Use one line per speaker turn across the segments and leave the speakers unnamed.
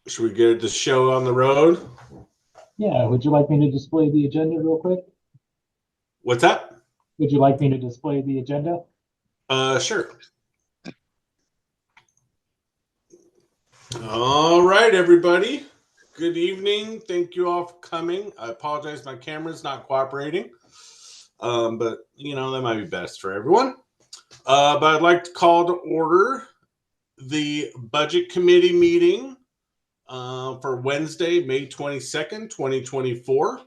Should we get the show on the road?
Yeah, would you like me to display the agenda real quick?
What's that?
Would you like me to display the agenda?
Sure. All right, everybody. Good evening. Thank you all for coming. I apologize, my camera's not cooperating. But that might be best for everyone. But I'd like to call to order the budget committee meeting for Wednesday, May 22nd, 2024.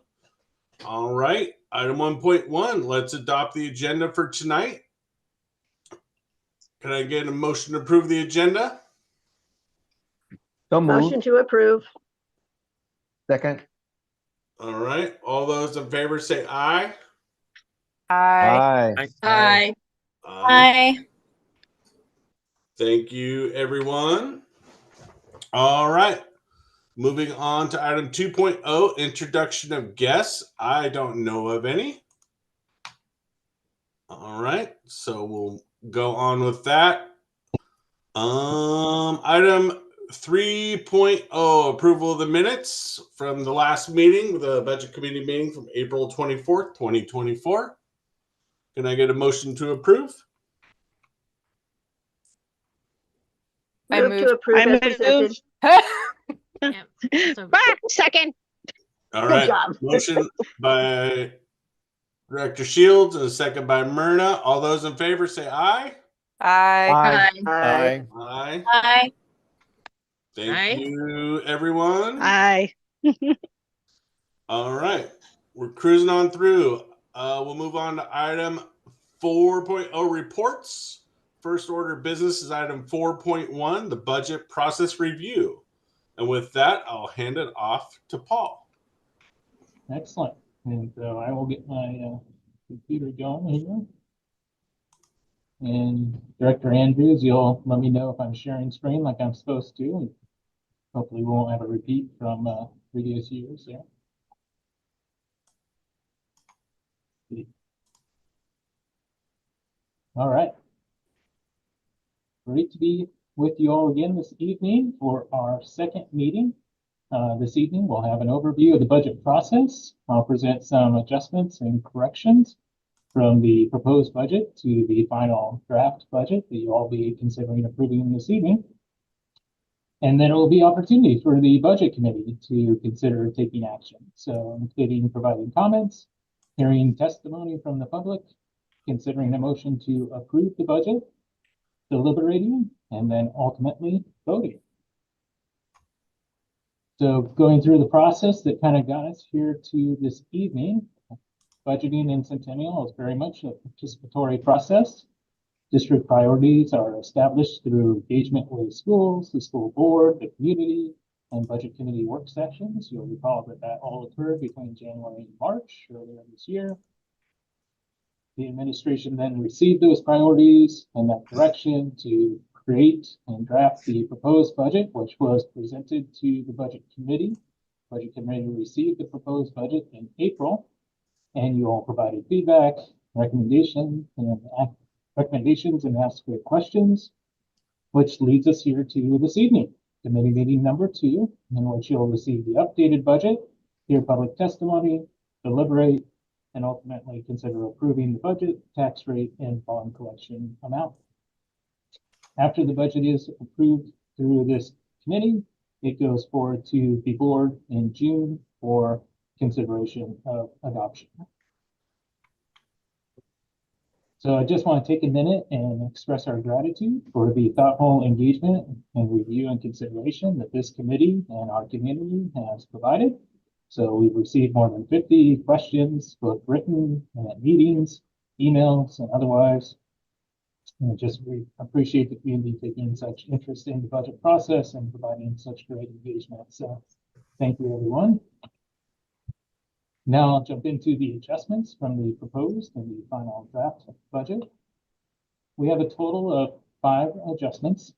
All right. Item 1.1, let's adopt the agenda for tonight. Can I get a motion to approve the agenda?
So moved.
Motion to approve.
Second.
All right. All those in favor say aye.
Aye.
Aye.
Aye. Thank you, everyone. All right. Moving on to item 2.0, introduction of guests. I don't know of any. All right. So we'll go on with that. Item 3.0, approval of the minutes from the last meeting, the budget committee meeting from April 24th, 2024. Can I get a motion to approve?
Move to approve as presented.
Second.
All
Good
right.
job.
Motion by Director Shields and a second by Myrna. All those in favor say aye.
Aye.
Aye.
Aye.
Aye.
Thank you, everyone.
Aye.
All right. We're cruising on through. We'll move on to item 4.0, reports. First order of business is item 4.1, the budget process review. And with that, I'll hand it off to Paul.
Excellent. And I will get my computer going here. And Director Andrews, you'll let me know if I'm sharing screen like I'm supposed to. Hopefully we won't have a repeat from previous years there. All right. Great to be with you all again this evening for our second meeting. This evening, we'll have an overview of the budget process. I'll present some adjustments and corrections from the proposed budget to the final draft budget that you'll all be considering approving this evening. And then it will be opportunity for the budget committee to consider taking action. So including providing comments, hearing testimony from the public, considering a motion to approve the budget, deliberating, and then ultimately voting. So going through the process that kind of got us here to this evening, budgeting in Centennial is very much a participatory process. District priorities are established through engagement with schools, the school board, the community, and budget committee work sessions. You'll recall that all occurred between January and March earlier this year. The administration then received those priorities and that direction to create and draft the proposed budget, which was presented to the budget committee. Budget committee received the proposed budget in April, and you all provided feedback, recommendations, and asked great questions, which leads us here to this evening, committee meeting number 2, in which you'll receive the updated budget, hear public testimony, deliberate, and ultimately consider approving the budget, tax rate, and bond collection amount. After the budget is approved through this committee, it goes forward to the board in June for consideration of adoption. So I just want to take a minute and express our gratitude for the thoughtful engagement and review and consideration that this committee and our community has provided. So we've received more than 50 questions, both written and at meetings, emails, and otherwise. And we appreciate the community taking such interest in the budget process and providing such great engagement. So thank you, everyone. Now I'll jump into the adjustments from the proposed and the final draft budget. We have a total of 5 adjustments.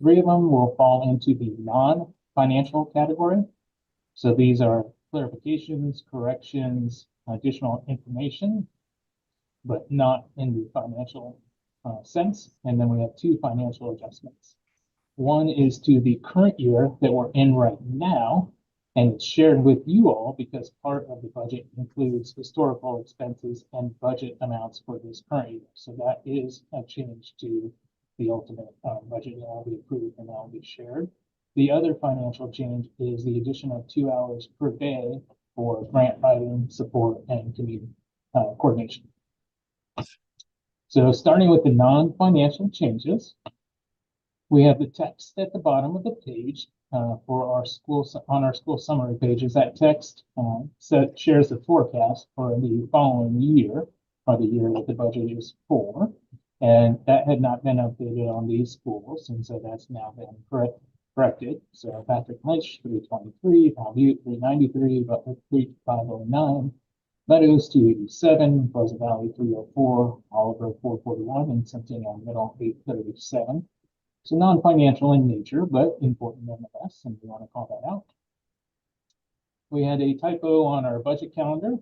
3 of them will fall into the non-financial category. So these are clarifications, corrections, additional information, but not in the financial sense. And then we have 2 financial adjustments. One is to the current year that we're in right now, and it's shared with you all because part of the budget includes historical expenses and budget amounts for this current year. So that is a change to the ultimate budget that will be approved and that will be shared. The other financial change is the addition of 2 hours per day for grant writing, support, and community coordination. So starting with the non-financial changes, we have the text at the bottom of the page for our school on our school summary pages. That text shares the forecast for the following year, or the year that the budget is for, and that had not been updated on these schools, and so that's now been corrected. So Patrick Lynch 323, Palm Butte 393, Butler Creek 509, Meadows 287, Pleasant Valley 304, Oliver 441, and Centennial Middle 837. So non-financial in nature, but important nonetheless, and we want to call that out. We had a typo on our budget calendar.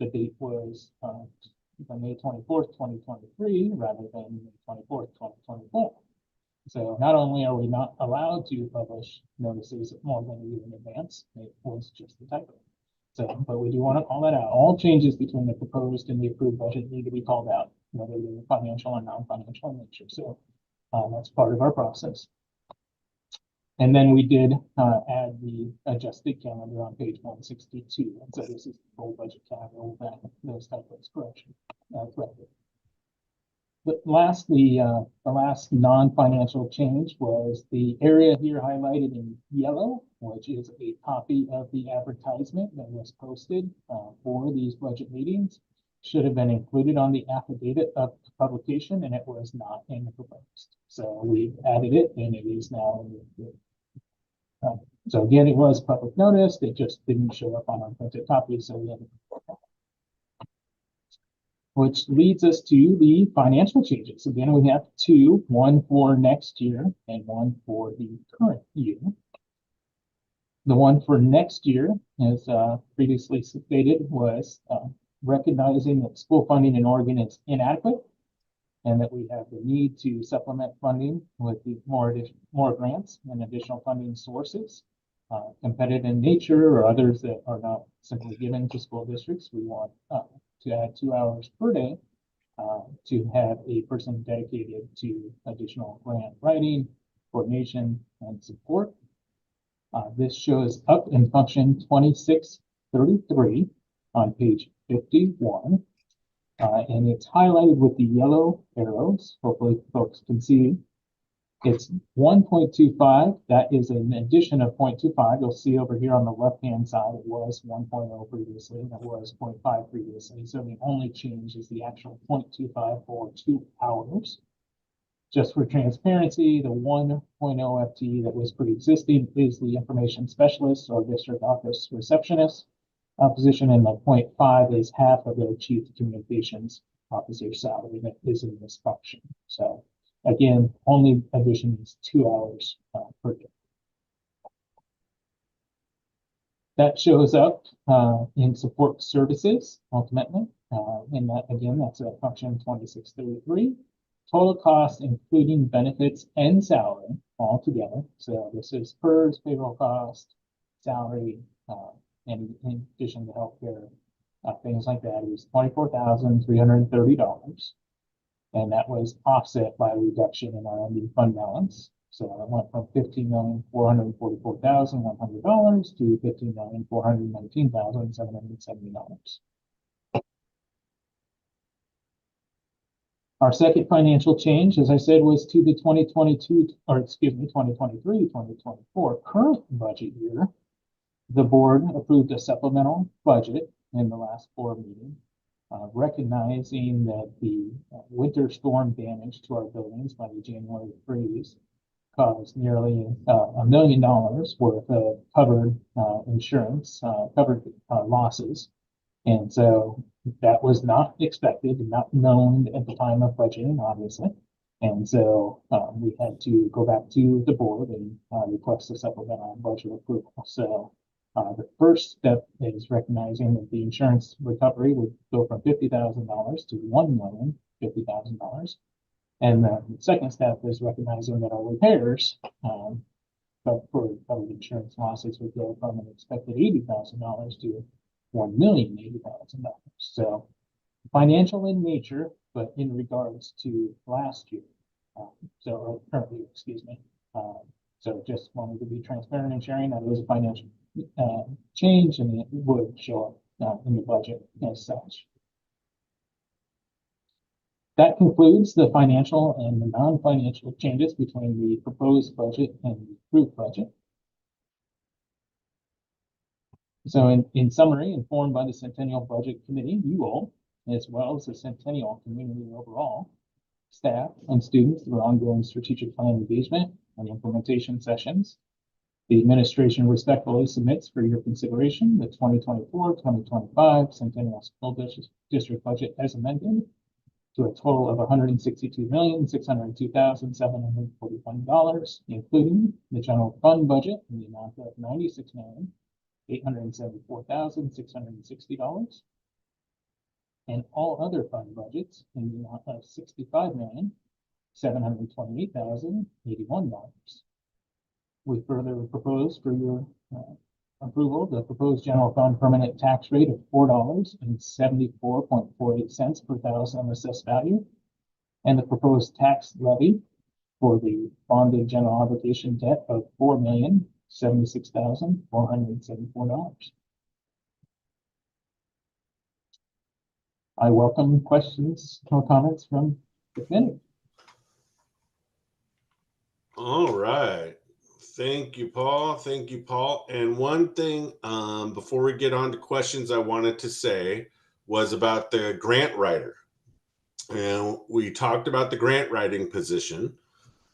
The date was May 24th, 2023, rather than May 24th, 2024. So not only are we not allowed to publish notices more than a year in advance, it was just a typo. So, but we do want to call that out. All changes between the proposed and the approved budget need to be called out, whether they're financial or non-financial in nature. So that's part of our process. And then we did add the adjusted calendar on page 162. And so this is the full budget calendar that those typos corrected. But lastly, the last non-financial change was the area here highlighted in yellow, which is a copy of the advertisement that was posted for these budget meetings. Should have been included on the affidavit of publication, and it was not in the proposed. So we've added it, and it is now in the so again, it was public notice. It just didn't show up on our printed copy, so we had to, which leads us to the financial changes. Again, we have two, one for next year and one for the current year. The one for next year, as previously stated, was recognizing that school funding in Oregon is inadequate and that we have the need to supplement funding with more grants and additional funding sources, competitive in nature or others that are not simply given to school districts. We want to add 2 hours per day to have a person dedicated to additional grant writing, coordination, and support. This shows up in function 2633 on page 51. And it's highlighted with the yellow arrows. Hopefully folks can see. It's 1.25. That is an addition of 0.25. You'll see over here on the left-hand side, it was 1.0 previously, and it was 0.5 previously. So the only change is the actual 0.25 for 2 hours. Just for transparency, the 1.0 FTE that was pre-existing is the information specialist or district office receptionist position, and the 0.5 is half of the chief communications officer salary that is in this function. So again, only addition is 2 hours per day. That shows up in support services ultimately. And that again, that's a function 2633. Total cost, including benefits and salary all together. So this is PERS, payroll cost, salary, and in addition to healthcare, things like that, it was $24,330. And that was offset by a reduction in our ending fund balance. So it went from $15,444,100 to $15,419,770. Our second financial change, as I said, was to the 2023-2024 current budget year. The board approved a supplemental budget in the last board meeting, recognizing that the winter storm damage to our buildings by the January freeze caused nearly $1 million worth of covered insurance, covered losses. And so that was not expected and not known at the time of budgeting, obviously. And so we had to go back to the board and request a supplemental budget approval. So the first step is recognizing that the insurance recovery would go from $50,000 to $1,050,000. And then the second step is recognizing that our repairs, but for covered insurance losses would go from an expected $80,000 to $1,080,000. So financial in nature, but in regards to last year. Or currently, excuse me. So just wanted to be transparent and sharing that it was a financial change, and it would show up in the budget as such. That concludes the financial and the non-financial changes between the proposed budget and the approved budget. So in summary, informed by the Centennial Budget Committee, you all, as well as the Centennial community overall, staff and students through ongoing strategic plan engagement and implementation sessions, the administration respectfully submits for your consideration the 2024-2025 Centennial School District budget as amended to a total of $162,602,741, including the general fund budget in the amount of $96,874,660, and all other fund budgets in the amount of $65,728,081. We further propose for your approval the proposed general fund permanent tax rate of $4.7448 per thousand assessed value, and the proposed tax levy for the bonded general obligation debt of $4,076,474. I welcome questions or comments from the committee.
All right. Thank you, Paul. Thank you, Paul. And one thing before we get on to questions I wanted to say was about the grant writer. And we talked about the grant writing position.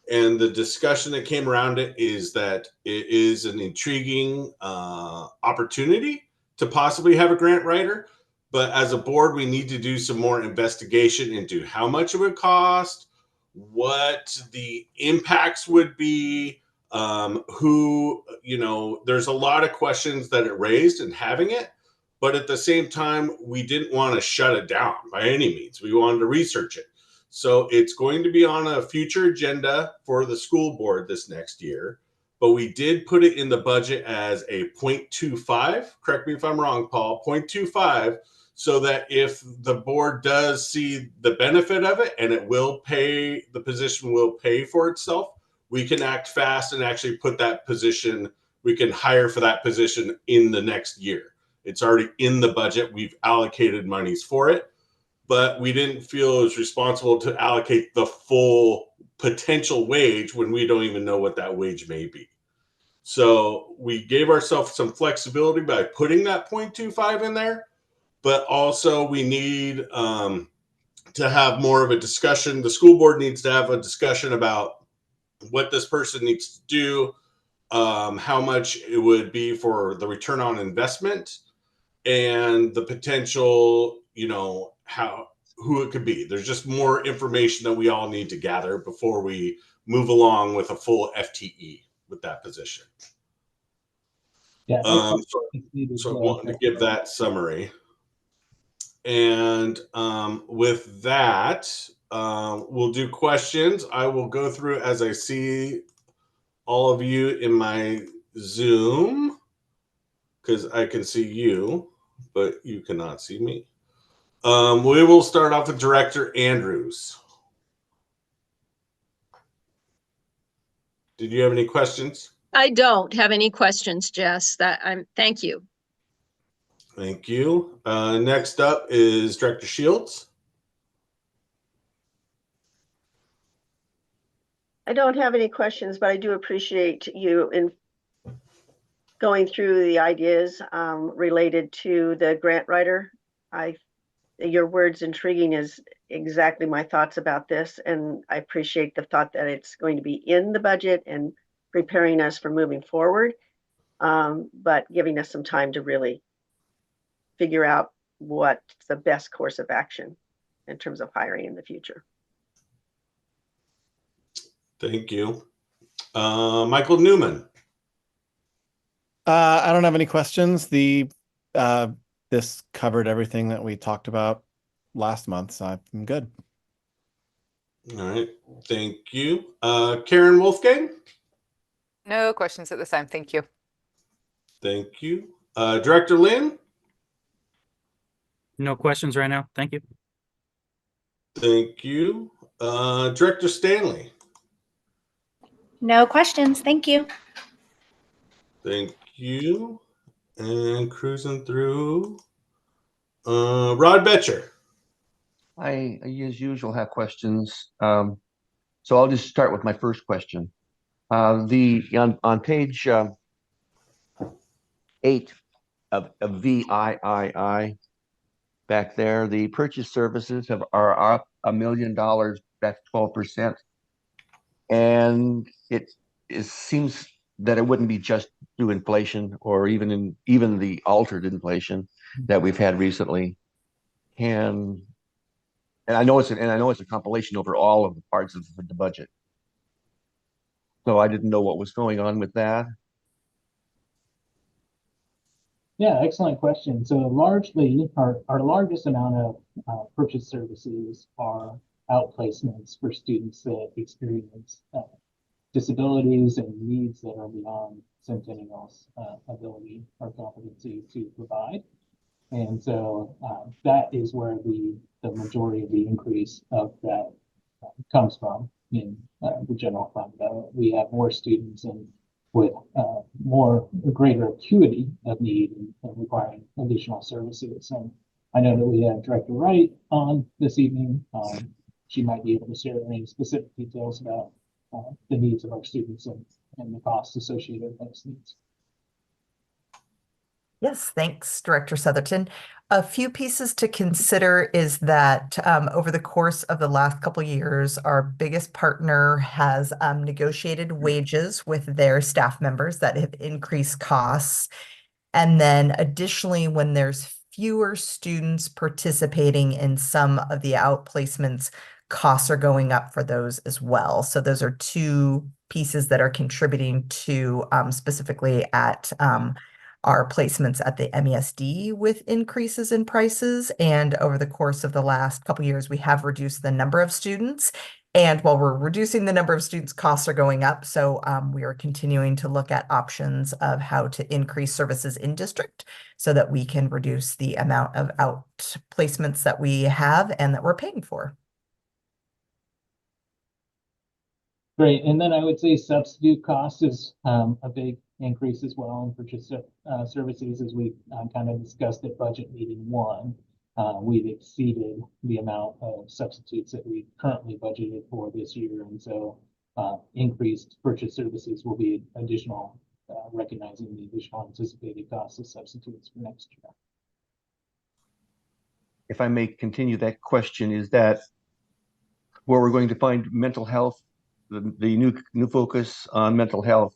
And the discussion that came around it is that it is an intriguing opportunity to possibly have a grant writer. But as a board, we need to do some more investigation into how much it would cost, what the impacts would be, there's a lot of questions that it raised in having it. But at the same time, we didn't want to shut it down by any means. We wanted to research it. So it's going to be on a future agenda for the school board this next year. But we did put it in the budget as a 0.25. Correct me if I'm wrong, Paul, 0.25. So that if the board does see the benefit of it and it will pay, the position will pay for itself, we can act fast and actually put that position, we can hire for that position in the next year. It's already in the budget. We've allocated monies for it, but we didn't feel it was responsible to allocate the full potential wage when we don't even know what that wage may be. So we gave ourselves some flexibility by putting that 0.25 in there, but also we need to have more of a discussion. The school board needs to have a discussion about what this person needs to do, how much it would be for the return on investment, and the potential, who it could be. There's just more information that we all need to gather before we move along with a full FTE with that position.
Yeah.
So I wanted to give that summary. And with that, we'll do questions. I will go through as I see all of you in my Zoom, because I can see you, but you cannot see me. We will start off with Director Andrews. Did you have any questions?
I don't have any questions, Jess. Thank you.
Thank you. Next up is Director Shields.
I don't have any questions, but I do appreciate you in going through the ideas related to the grant writer. Your words intriguing is exactly my thoughts about this, and I appreciate the thought that it's going to be in the budget and preparing us for moving forward, but giving us some time to really figure out what's the best course of action in terms of hiring in the future.
Thank you. Michael Newman.
I don't have any questions. This covered everything that we talked about last month, so I'm good.
All right. Thank you. Karen Wolfgang.
No questions at this time. Thank you.
Thank you. Director Lynn.
No questions right now. Thank you.
Thank you. Director Stanley.
No questions. Thank you.
Thank you. And cruising through. Rod Betcher.
I, as usual, have questions. So I'll just start with my first question. On page 8 of VIII back there, the purchase services are up $1 million. That's 12%. And it seems that it wouldn't be just due inflation or even the altered inflation that we've had recently. And I know it's a compilation over all of the parts of the budget. So I didn't know what was going on with that.
Yeah, excellent question. So largely, our largest amount of purchase services are outplacements for students that experience disabilities and needs that are beyond Centennial's ability or competency to provide. And so that is where the majority of the increase of that comes from in the general fund. We have more students and with more greater acuity of need and requiring additional services. And I know that we have Director Wright on this evening. She might be able to share any specific details about the needs of our students and the costs associated with those needs.
Yes, thanks, Director Southerton. A few pieces to consider is that over the course of the last couple of years, our biggest partner has negotiated wages with their staff members that have increased costs. And then additionally, when there's fewer students participating in some of the outplacements, costs are going up for those as well. So those are two pieces that are contributing to specifically at our placements at the MESD with increases in prices. And over the course of the last couple of years, we have reduced the number of students. And while we're reducing the number of students, costs are going up. So we are continuing to look at options of how to increase services in district so that we can reduce the amount of outplacements that we have and that we're paying for.
Great. And then I would say substitute cost is a big increase as well in purchase services, as we kind of discussed at budget meeting 1. We've exceeded the amount of substitutes that we currently budgeted for this year. And so increased purchase services will be additional, recognizing the additional anticipated costs of substitutes for next year.
If I may continue that question, is that where we're going to find mental health, the new focus on mental health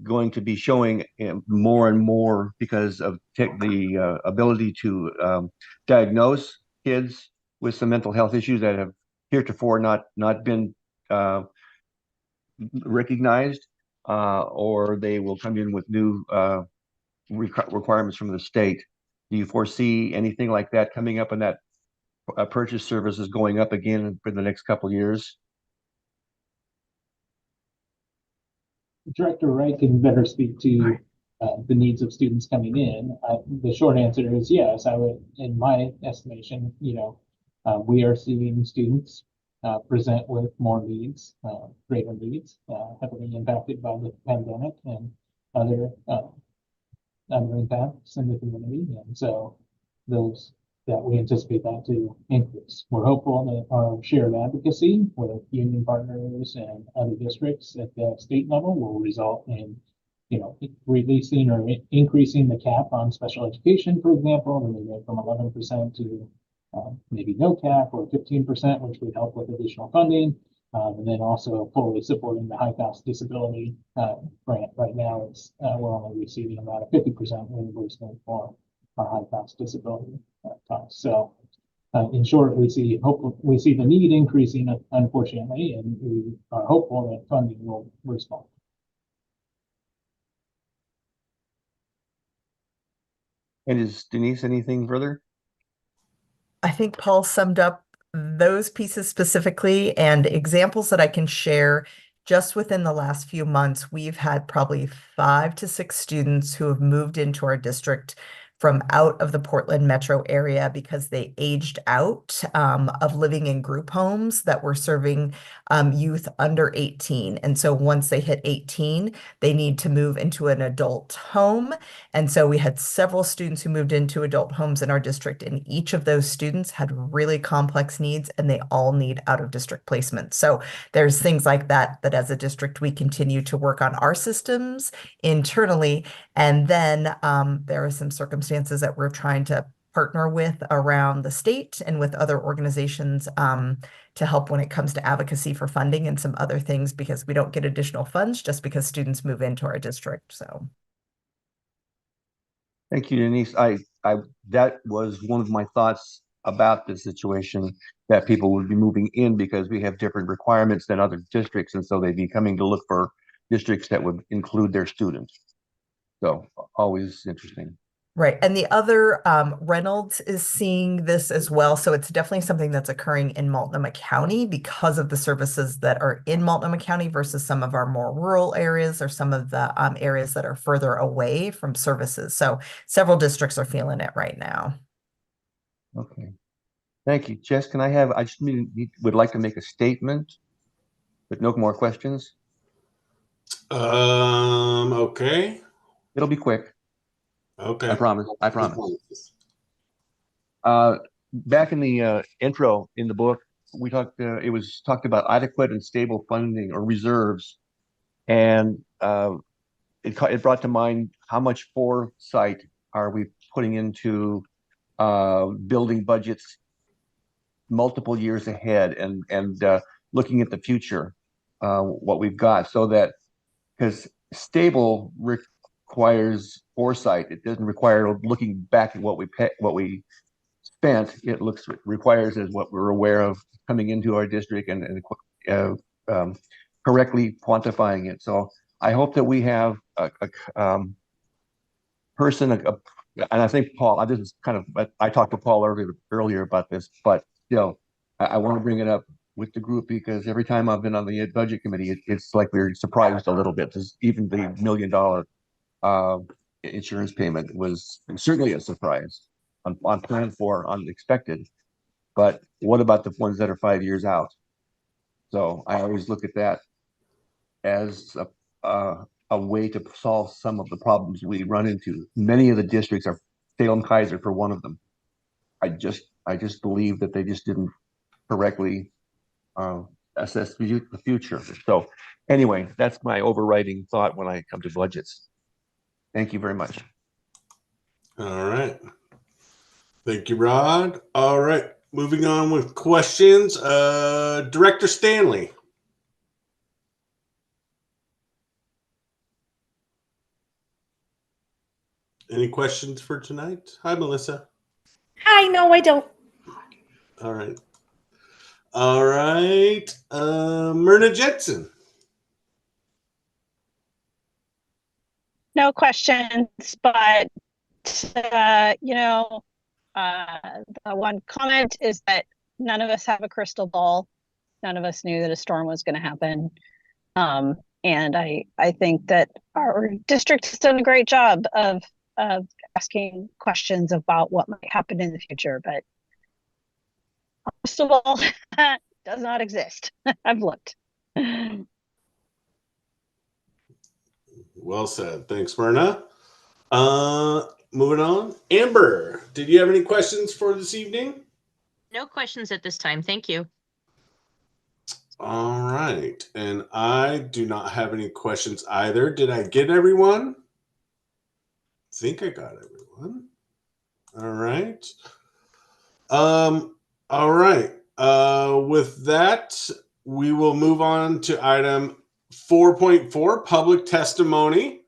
going to be showing more and more because of the ability to diagnose kids with some mental health issues that have heretofore not been recognized, or they will come in with new requirements from the state. Do you foresee anything like that coming up, and that purchase services going up again for the next couple of years?
Director Wright can better speak to the needs of students coming in. The short answer is yes. I would, in my estimation, we are seeing students present with more needs, greater needs, heavily impacted by the pandemic and other impacts in the community. And so those that we anticipate that to increase. We're hopeful that our shared advocacy with union partners and other districts at the state level will result in, releasing or increasing the cap on special education, for example, and we go from 11% to maybe no cap or 15%, which would help with additional funding. And then also fully supporting the high cost disability grant. Right now, we're only receiving about a 50% reimbursement for our high cost disability costs. So, in short, we see the need increasing, unfortunately, and we are hopeful that funding will respond.
And is Denise anything further?
I think Paul summed up those pieces specifically and examples that I can share, just within the last few months, we've had probably 5 to 6 students who have moved into our district from out of the Portland metro area because they aged out of living in group homes that were serving youth under 18. And so once they hit 18, they need to move into an adult home. And so we had several students who moved into adult homes in our district, and each of those students had really complex needs, and they all need out of district placement. So there's things like that, that as a district, we continue to work on our systems internally. And then there are some circumstances that we're trying to partner with around the state and with other organizations to help when it comes to advocacy for funding and some other things, because we don't get additional funds just because students move into our district. So.
Thank you, Denise. That was one of my thoughts about the situation, that people would be moving in because we have different requirements than other districts, and so they'd be coming to look for districts that would include their students. So always interesting.
Right. And the other, Reynolds is seeing this as well. So it's definitely something that's occurring in Multnomah County because of the services that are in Multnomah County versus some of our more rural areas or some of the areas that are further away from services. So several districts are feeling it right now.
Okay. Thank you. Jess, I just would like to make a statement, but no more questions.
Okay.
It'll be quick.
Okay.
I promise. Back in the intro in the book, we talked. It was talked about adequate and stable funding or reserves, and it brought to mind how much foresight are we putting into building budgets multiple years ahead and looking at the future, what we've got, so that, because stable requires foresight. It doesn't require looking back at what we spent. It requires as what we're aware of coming into our district and correctly quantifying it. So I hope that we have a person, and I think Paul, this is kind of, I talked to Paul earlier about this, but I want to bring it up with the group because every time I've been on the budget committee, it's like we're surprised a little bit. Even the $1 million insurance payment was certainly a surprise, unplanned for, unexpected. But what about the ones that are 5 years out? So I always look at that as a way to solve some of the problems we run into. Many of the districts are Salem Kaiser for one of them. I just believe that they just didn't correctly assess the future. So anyway, that's my overriding thought when I come to budgets. Thank you very much.
All right. Thank you, Rod. All right. Moving on with questions. Director Stanley. Any questions for tonight? Hi, Melissa.
Hi, no, I don't.
All right. All right. Myrna Jetson.
No questions, but the one comment is that none of us have a crystal ball. None of us knew that a storm was going to happen. And I think that our district has done a great job of asking questions about what might happen in the future, but a crystal ball does not exist. I've looked.
Well said. Thanks, Myrna. Moving on. Amber, did you have any questions for this evening?
No questions at this time. Thank you.
All right. And I do not have any questions either. Did I get everyone? I think I got everyone. All right. All right. With that, we will move on to item 4.4, public testimony.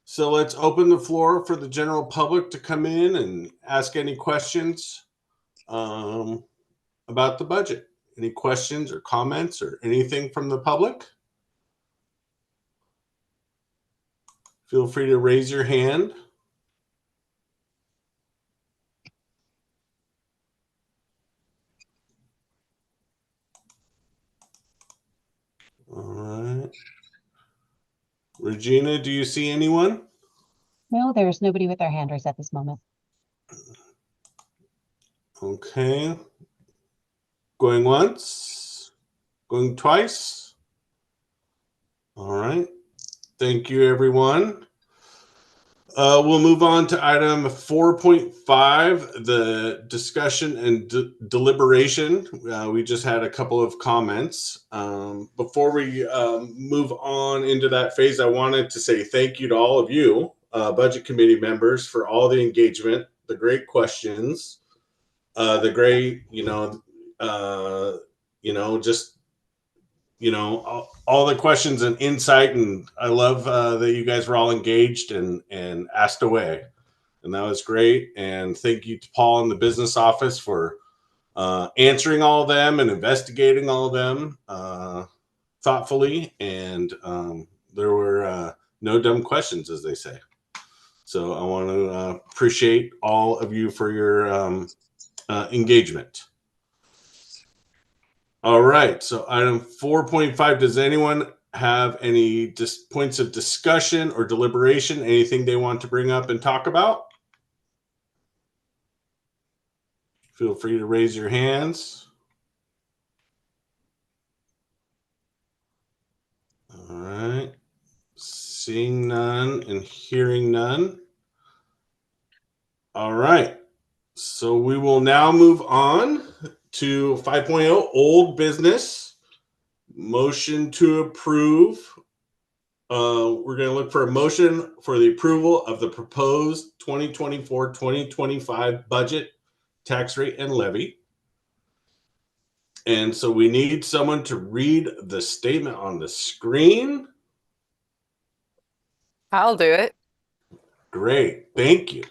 So let's open the floor for the general public to come in and ask any questions about the budget. Any questions or comments or anything from the public? Feel free to raise your hand. Regina, do you see anyone?
No, there's nobody with their hand raised at this moment.
Okay. Going once, going twice. All right. Thank you, everyone. We'll move on to item 4.5, the discussion and deliberation. We just had a couple of comments. Before we move on into that phase, I wanted to say thank you to all of you, budget committee members, for all the engagement, the great questions, the great, just all the questions and insight, and I love that you guys were all engaged and asked away, and that was great. And thank you to Paul in the business office for answering all of them and investigating all of them thoughtfully, and there were no dumb questions, as they say. So I want to appreciate all of you for your engagement. All right, so item 4.5, does anyone have any points of discussion or deliberation, anything they want to bring up and talk about? Feel free to raise your hands. All right, seeing none and hearing none. All right, so we will now move on to 5.0, old business. Motion to approve. We're going to look for a motion for the approval of the proposed 2024-2025 budget, tax rate, and levy. And so we need someone to read the statement on the screen.
I'll do it.
Great. Thank you.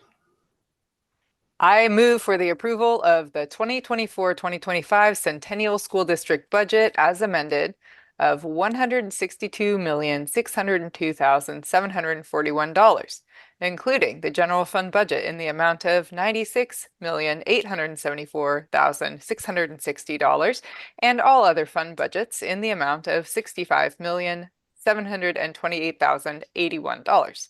I move for the approval of the 2024-2025 Centennial School District budget as amended of $162,602,741, including the general fund budget in the amount of $96,874,660 and all other fund budgets in the amount of $65,728,081.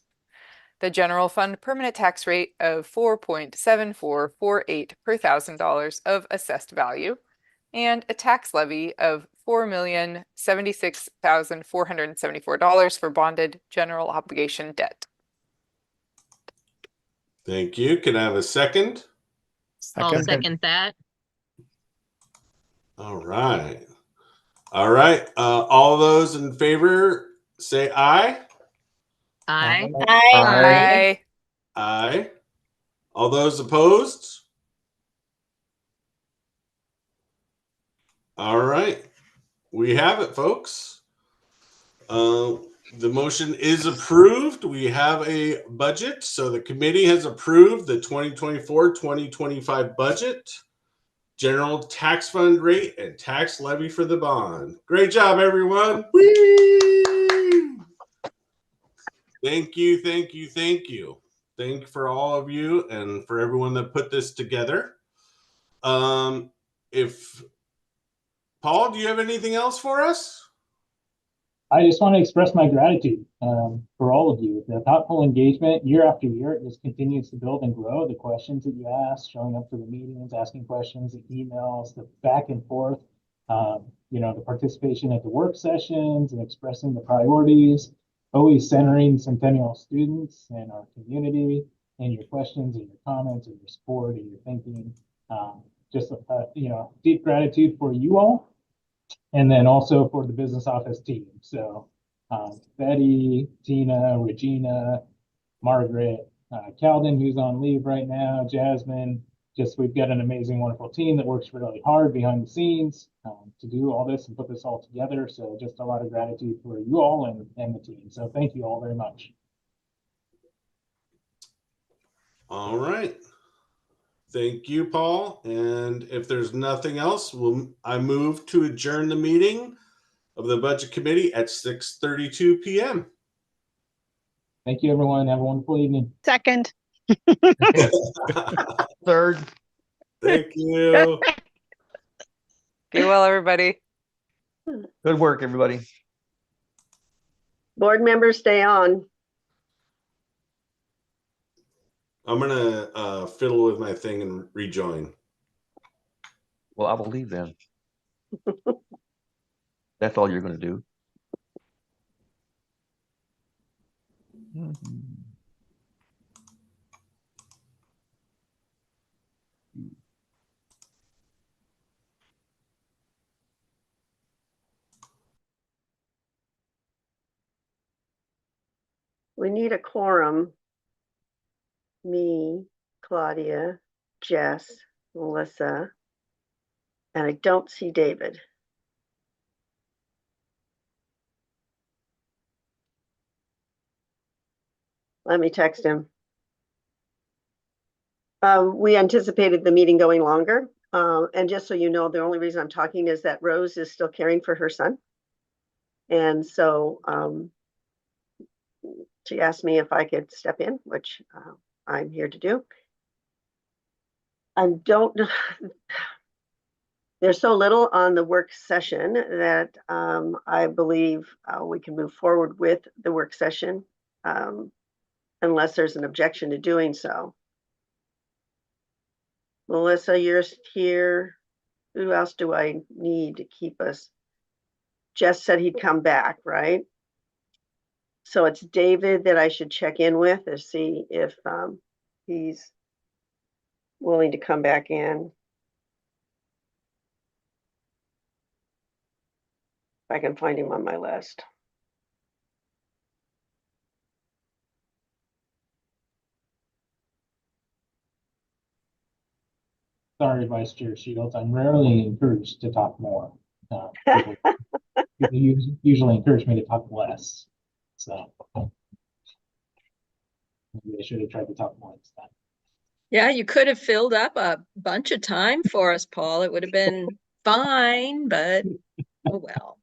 The general fund permanent tax rate of 4.7448 per $1,000 of assessed value, and a tax levy of $4,076,474 for bonded general obligation debt.
Thank you. Can I have a second?
I'll second that.
All right. All right. All those in favor say aye.
Aye.
Aye.
Aye. All those opposed? All right. We have it, folks. The motion is approved. We have a budget. So the committee has approved the 2024-2025 budget, general tax fund rate, and tax levy for the bond. Great job, everyone. Whee! Thank you, thank you, thank you. Thank you for all of you and for everyone that put this together. If Paul, do you have anything else for us?
I just want to express my gratitude for all of you. The thoughtful engagement year after year, it just continues to build and grow. The questions that you ask, showing up to the meetings, asking questions, the emails, the back and forth, the participation at the work sessions and expressing the priorities, always centering Centennial students and our community, and your questions and your comments and your support and your thinking. Deep gratitude for you all. And then also for the business office team. So Betty, Tina, Regina, Margaret, Calvin, who's on leave right now, Jasmine, we've got an amazing, wonderful team that works really hard behind the scenes to do all this and put this all together. So just a lot of gratitude for you all and the team. So thank you all very much.
All right. Thank you, Paul. And if there's nothing else, I move to adjourn the meeting of the Budget Committee at 6:32 p.m.
Thank you, everyone. Have a wonderful evening.
Second.
Third.
Thank you.
Be well, everybody.
Good work, everybody.
Board members, stay on.
I'm gonna fiddle with my thing and rejoin.
Well, I will leave then. That's all you're going to do.
We need a quorum. Me, Claudia, Jess, Melissa, and I don't see David. Let me text him. We anticipated the meeting going longer. And just so you know, the only reason I'm talking is that Rose is still caring for her son. And so she asked me if I could step in, which I'm here to do. I don't know. There's so little on the work session that I believe we can move forward with the work session unless there's an objection to doing so. Melissa, you're here. Who else do I need to keep us? Jess said he'd come back, right? So it's David that I should check in with to see if he's willing to come back in. If I can find him on my list.
Sorry, Vice Chair Shields, I'm rarely encouraged to talk more. People usually encourage me to talk less. So maybe I should have tried to talk more this time.
Yeah, you could have filled up a bunch of time for us, Paul. It would have been fine, but oh well.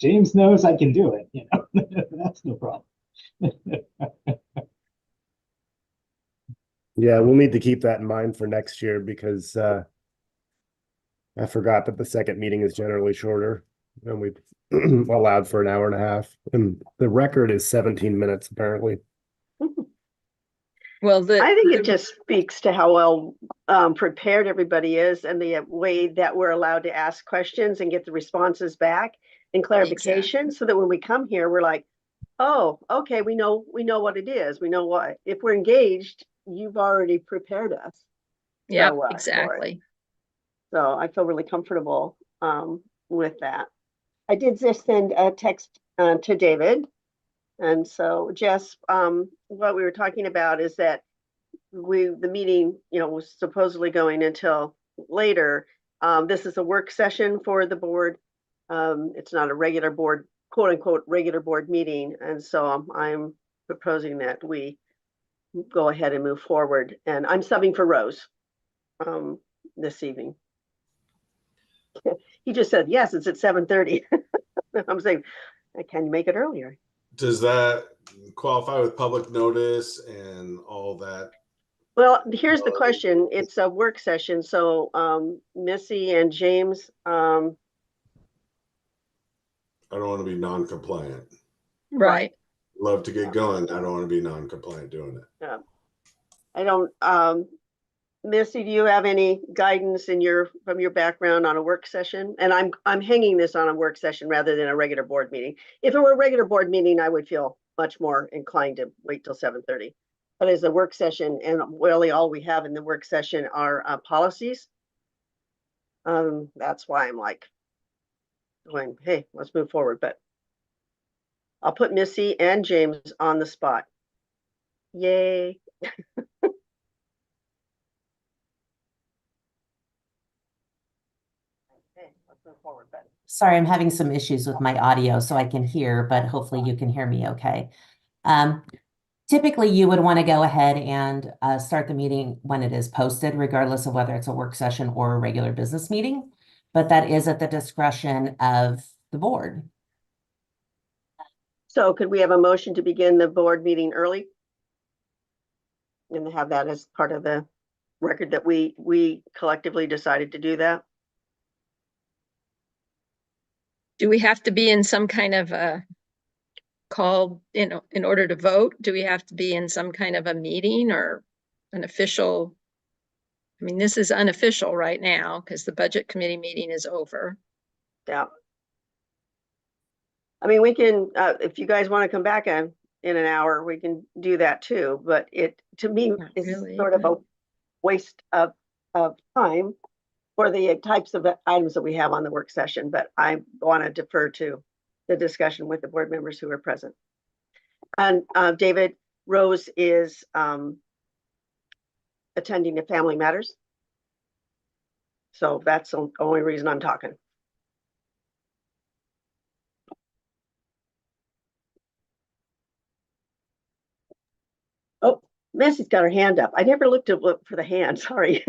James knows I can do it, you know. That's no problem.
Yeah, we'll need to keep that in mind for next year because I forgot that the second meeting is generally shorter and we've allowed for an hour and a half. And the record is 17 minutes, apparently.
Well,
I think it just speaks to how well prepared everybody is and the way that we're allowed to ask questions and get the responses back and clarification so that when we come here, we're like, oh, okay, we know what it is. We know what, if we're engaged, you've already prepared us.
Yeah,
so,
exactly.
So I feel really comfortable with that. I did just send a text to David. And so Jess, what we were talking about is that the meeting, you know, was supposedly going until later. This is a work session for the board. It's not a regular board, quote unquote, regular board meeting. And so I'm proposing that we go ahead and move forward. And I'm subbing for Rose this evening. He just said, yes, it's at 7:30. I'm saying, can you make it earlier?
Does that qualify with public notice and all that?
Well, here's the question. It's a work session. So Missy and James. I
don't want to be non-compliant.
Right.
Love to get going. I don't want to be non-compliant doing it.
Yeah. I don't. Missy, do you have any guidance from your background on a work session? And I'm hanging this on a work session rather than a regular board meeting. If it were a regular board meeting, I would feel much more inclined to wait till 7:30. But as a work session, and really all we have in the work session are policies. That's why I'm like going, hey, let's move forward. But I'll put Missy and James on the spot. Yay.
Sorry, I'm having some issues with my audio, so I can hear, but hopefully you can hear me okay. Typically, you would want to go ahead and start the meeting when it is posted, regardless of whether it's a work session or a regular business meeting, but that is at the discretion of the board.
So could we have a motion to begin the board meeting early? And have that as part of the record that we collectively decided to do that?
Do we have to be in some kind of a call, in order to vote? Do we have to be in some kind of a meeting or an official? I mean, this is unofficial right now because the budget committee meeting is over.
Yeah. I mean, we can, if you guys want to come back in an hour, we can do that too. But it, to me,
Not
is
really,
sort of a
but-
waste of time for the types of items that we have on the work session. But I want to defer to the discussion with the board members who are present. And David Rose is attending to Family Matters. So that's the only reason I'm talking. Oh, Missy's got her hand up. I never looked for the hand, sorry.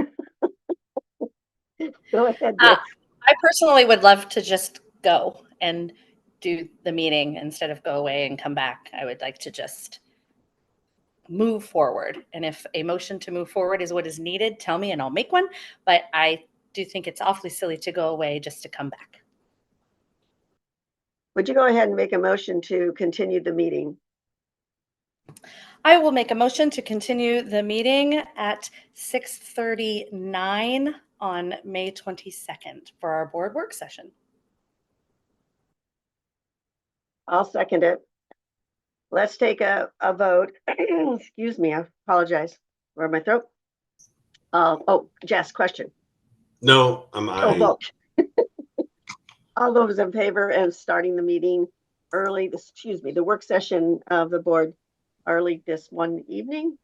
Go ahead, Miss.
I personally would love to just go and do the meeting instead of go away and come back. I would like to just move forward. And if a motion to move forward is what is needed, tell me and I'll make one. But I do think it's awfully silly to go away just to come back.
Would you go ahead and make a motion to continue the meeting?
I will make a motion to continue the meeting at 6:39 on May 22nd for our board work session.
I'll second it. Let's take a vote. Excuse me, I apologize. Where my throat? Oh, Jess, question.
No, I'm
Oh,
eyeing.
vote. All those in favor of starting the meeting early, the work session of the board early this one evening,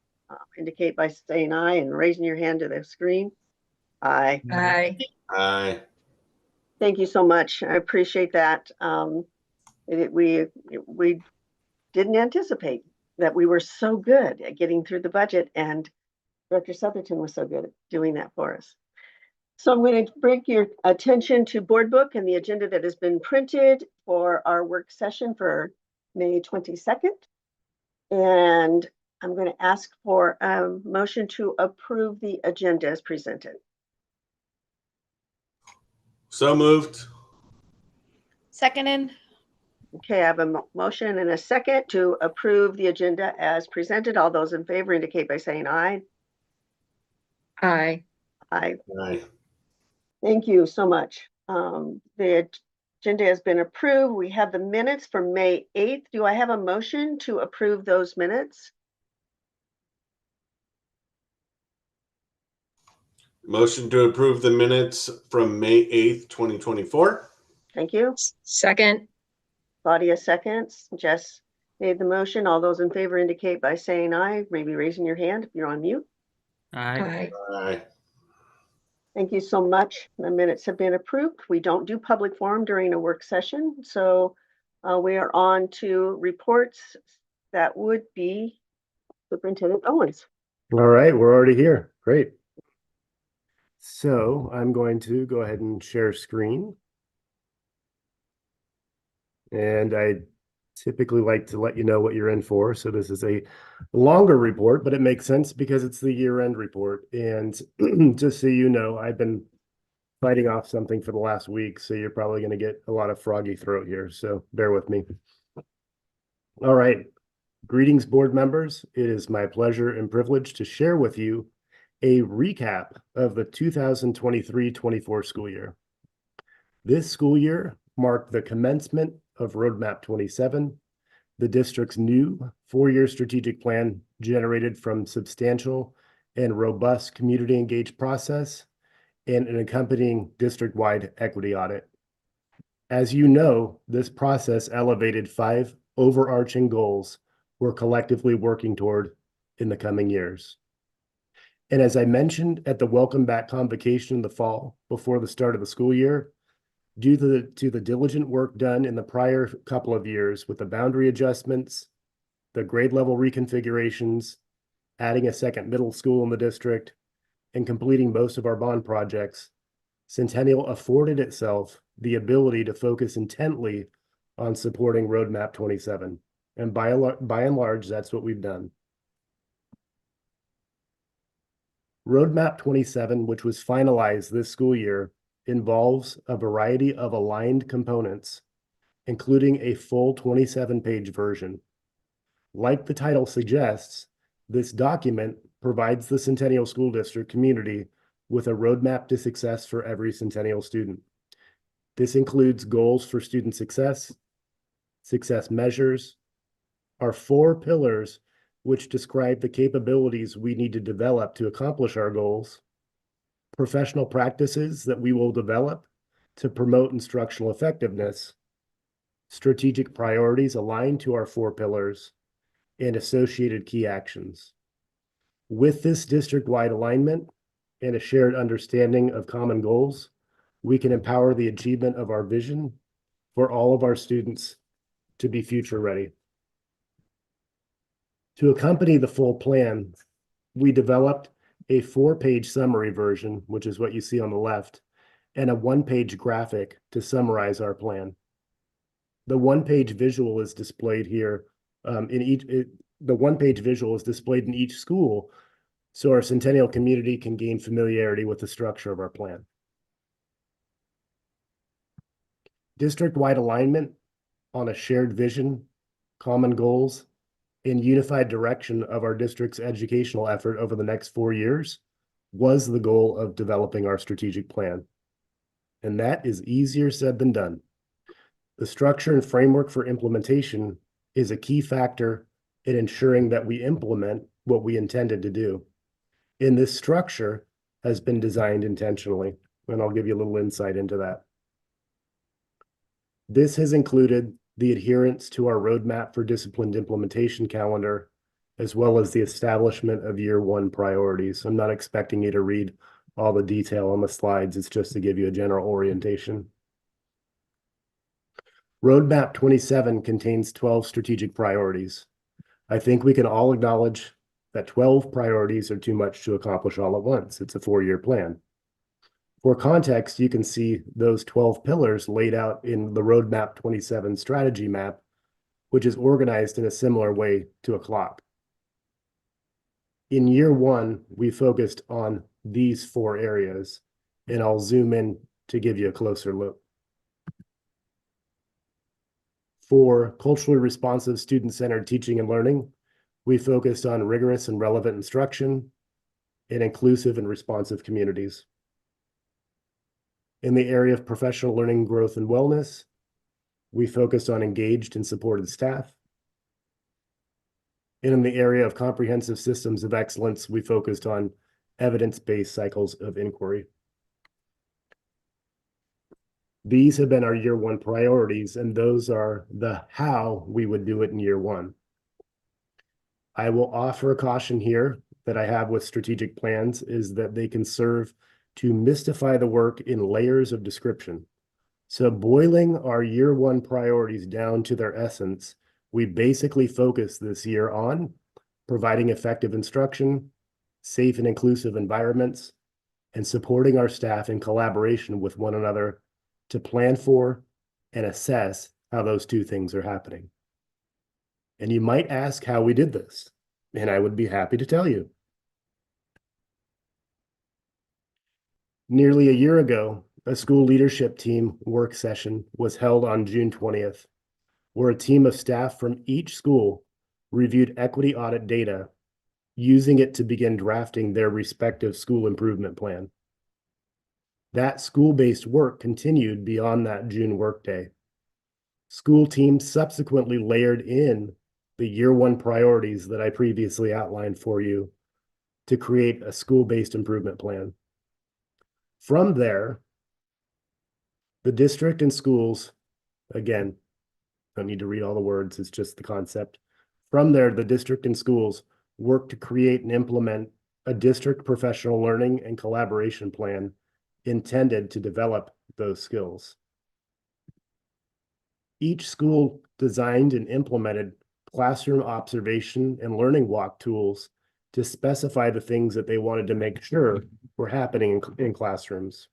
indicate by saying aye and raising your hand to the screen. Aye.
Aye.
Aye.
Thank you so much. I appreciate that. We didn't anticipate that we were so good at getting through the budget, and Director Southerton was so good at doing that for us. So I'm going to bring your attention to board book and the agenda that has been printed for our work session for May 22nd. And I'm going to ask for a motion to approve the agenda as presented.
So moved.
Seconded.
Okay, I have a motion and a second to approve the agenda as presented. All those in favor indicate by saying aye.
Aye.
Aye.
Aye.
Thank you so much. The agenda has been approved. We have the minutes for May 8th. Do I have a motion to approve those minutes?
Motion to approve the minutes from May 8th, 2024.
Thank you.
Second.
Claudia seconds. Jess made the motion. All those in favor indicate by saying aye, maybe raising your hand if you're on mute.
Aye.
Aye.
Thank you so much. The minutes have been approved. We don't do public forum during a work session. So we are on to reports. That would be Superintendent Owens.
All right, we're already here. Great. So I'm going to go ahead and share screen. And I typically like to let you know what you're in for. So this is a longer report, but it makes sense because it's the year-end report. And just so you know, I've been fighting off something for the last week, so you're probably going to get a lot of froggy throat here. So bear with me. All right. Greetings, board members. It is my pleasure and privilege to share with you a recap of the 2023-24 school year. This school year marked the commencement of Roadmap 27, the district's new four-year strategic plan generated from substantial and robust community engaged process and an accompanying district-wide equity audit. As you know, this process elevated 5 overarching goals we're collectively working toward in the coming years. And as I mentioned at the Welcome Back convocation in the fall before the start of the school year, due to the diligent work done in the prior couple of years with the boundary adjustments, the grade level reconfigurations, adding a second middle school in the district, and completing most of our bond projects, Centennial afforded itself the ability to focus intently on supporting Roadmap 27. And by and large, that's what we've done. Roadmap 27, which was finalized this school year, involves a variety of aligned components including a full 27-page version. Like the title suggests, this document provides the Centennial School District community with a roadmap to success for every Centennial student. This includes goals for student success, success measures, our 4 pillars, which describe the capabilities we need to develop to accomplish our goals, professional practices that we will develop to promote instructional effectiveness, strategic priorities aligned to our 4 pillars, and associated key actions. With this district-wide alignment and a shared understanding of common goals, we can empower the achievement of our vision for all of our students to be future ready. To accompany the full plan, we developed a 4-page summary version, which is what you see on the left, and a 1-page graphic to summarize our plan. The 1-page visual is displayed here the 1-page visual is displayed in each school so our Centennial community can gain familiarity with the structure of our plan. District-wide alignment on a shared vision, common goals, and unified direction of our district's educational effort over the next 4 years was the goal of developing our strategic plan. And that is easier said than done. The structure and framework for implementation is a key factor in ensuring that we implement what we intended to do. And this structure has been designed intentionally, and I'll give you a little insight into that. This has included the adherence to our roadmap for disciplined implementation calendar, as well as the establishment of year 1 priorities. I'm not expecting you to read all the detail on the slides. It's just to give you a general orientation. Roadmap 27 contains 12 strategic priorities. I think we can all acknowledge that 12 priorities are too much to accomplish all at once. It's a 4-year plan. For context, you can see those 12 pillars laid out in the Roadmap 27 strategy map, which is organized in a similar way to a clock. In year 1, we focused on these 4 areas, and I'll zoom in to give you a closer look. For culturally responsive student-centered teaching and learning, we focused on rigorous and relevant instruction and inclusive and responsive communities. In the area of professional learning, growth, and wellness, we focused on engaged and supported staff. And in the area of comprehensive systems of excellence, we focused on evidence-based cycles of inquiry. These have been our year 1 priorities, and those are the how we would do it in year 1. I will offer a caution here that I have with strategic plans is that they can serve to mystify the work in layers of description. So boiling our year 1 priorities down to their essence, we basically focus this year on providing effective instruction, safe and inclusive environments, and supporting our staff in collaboration with one another to plan for and assess how those 2 things are happening. And you might ask how we did this, and I would be happy to tell you. Nearly a year ago, a school leadership team work session was held on June 20th, where a team of staff from each school reviewed equity audit data, using it to begin drafting their respective school improvement plan. That school-based work continued beyond that June workday. School teams subsequently layered in the year 1 priorities that I previously outlined for you to create a school-based improvement plan. From there, the district and schools, again, don't need to read all the words, it's just the concept. From there, the district and schools work to create and implement a district professional learning and collaboration plan intended to develop those skills. Each school designed and implemented classroom observation and learning walk tools to specify the things that they wanted to make sure were happening in classrooms.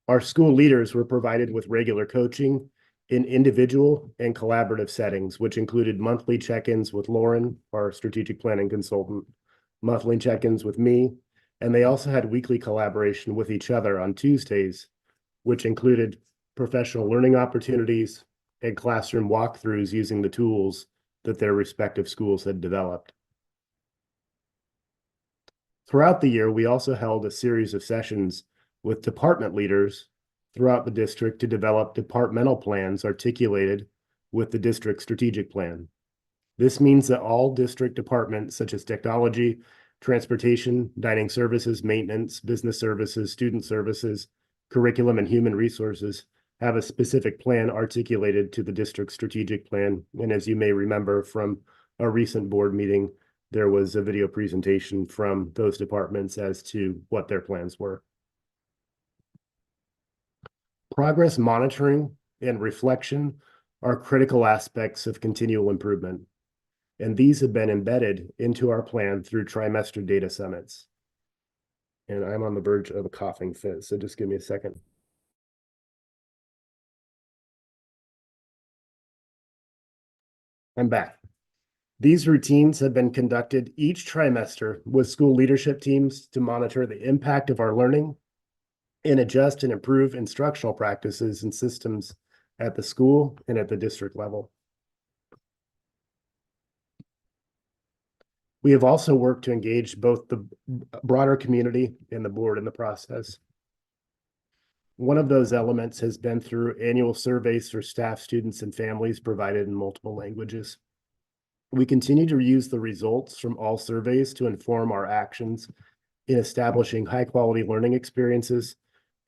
Our school leaders were provided with regular coaching in individual and collaborative settings, which included monthly check-ins with Lauren, our strategic planning consultant, monthly check-ins with me, and they also had weekly collaboration with each other on Tuesdays, which included professional learning opportunities, and classroom walkthroughs using the tools that their respective schools had developed. Throughout the year, we also held a series of sessions with department leaders throughout the district to develop departmental plans articulated with the district strategic plan. This means that all district departments such as technology, transportation, dining services, maintenance, business services, student services, curriculum, and human resources have a specific plan articulated to the district strategic plan. And as you may remember from a recent board meeting, there was a video presentation from those departments as to what their plans were. Progress monitoring and reflection are critical aspects of continual improvement, and these have been embedded into our plan through trimester data summits. And I'm on the verge of a coughing fit, so just give me a second. I'm back. These routines have been conducted each trimester with school leadership teams to monitor the impact of our learning and adjust and improve instructional practices and systems at the school and at the district level. We have also worked to engage both the broader community and the board in the process. One of those elements has been through annual surveys for staff, students, and families provided in multiple languages. We continue to use the results from all surveys to inform our actions in establishing high-quality learning experiences,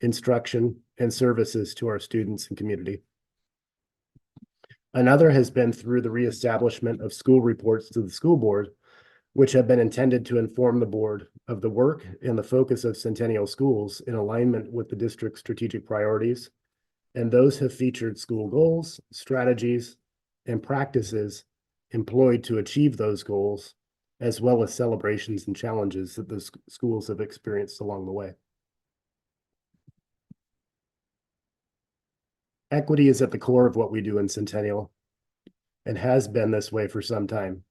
instruction, and services to our students and community. Another has been through the reestablishment of school reports to the school board, which have been intended to inform the board of the work and the focus of Centennial schools in alignment with the district's strategic priorities. And those have featured school goals, strategies, and practices employed to achieve those goals, as well as celebrations and challenges that the schools have experienced along the way. Equity is at the core of what we do in Centennial and has been this way for some time.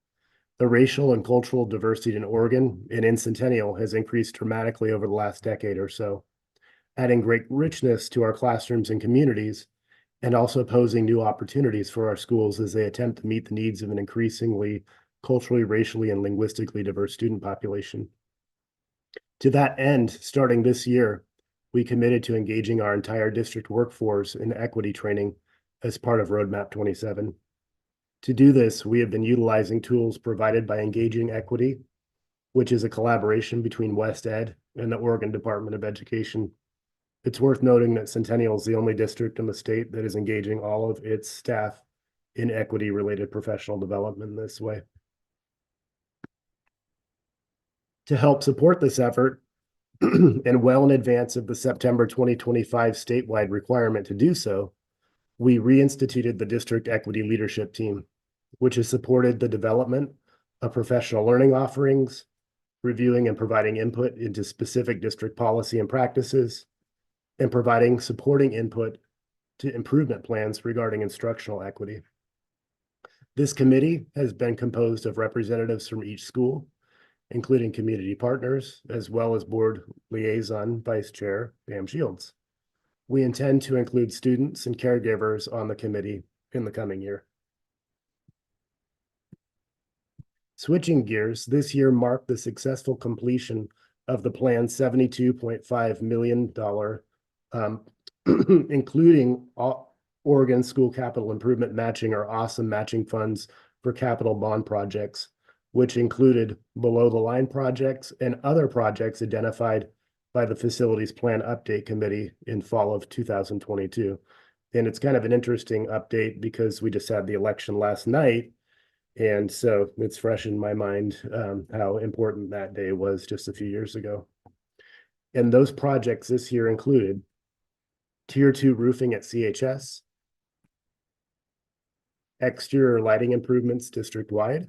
The racial and cultural diversity in Oregon and in Centennial has increased dramatically over the last decade or so, adding great richness to our classrooms and communities, and also posing new opportunities for our schools as they attempt to meet the needs of an increasingly culturally, racially, and linguistically diverse student population. To that end, starting this year, we committed to engaging our entire district workforce in equity training as part of Roadmap 27. To do this, we have been utilizing tools provided by Engaging Equity, which is a collaboration between West Ed and the Oregon Department of Education. It's worth noting that Centennial is the only district in the state that is engaging all of its staff in equity-related professional development this way. To help support this effort, and well in advance of the September 2025 statewide requirement to do so, we reinstituted the District Equity Leadership Team, which has supported the development of professional learning offerings, reviewing and providing input into specific district policy and practices, and providing supporting input to improvement plans regarding instructional equity. This committee has been composed of representatives from each school, including community partners, as well as board liaison vice chair, Pam Shields. We intend to include students and caregivers on the committee in the coming year. Switching gears, this year marked the successful completion of the planned $72.5 million, including Oregon School Capital Improvement Matching, or awesome matching funds for capital bond projects, which included below the line projects and other projects identified by the Facilities Plan Update Committee in fall of 2022. And it's kind of an interesting update because we just had the election last night. And so it's fresh in my mind how important that day was just a few years ago. And those projects this year included Tier 2 roofing at CHS, exterior lighting improvements district-wide,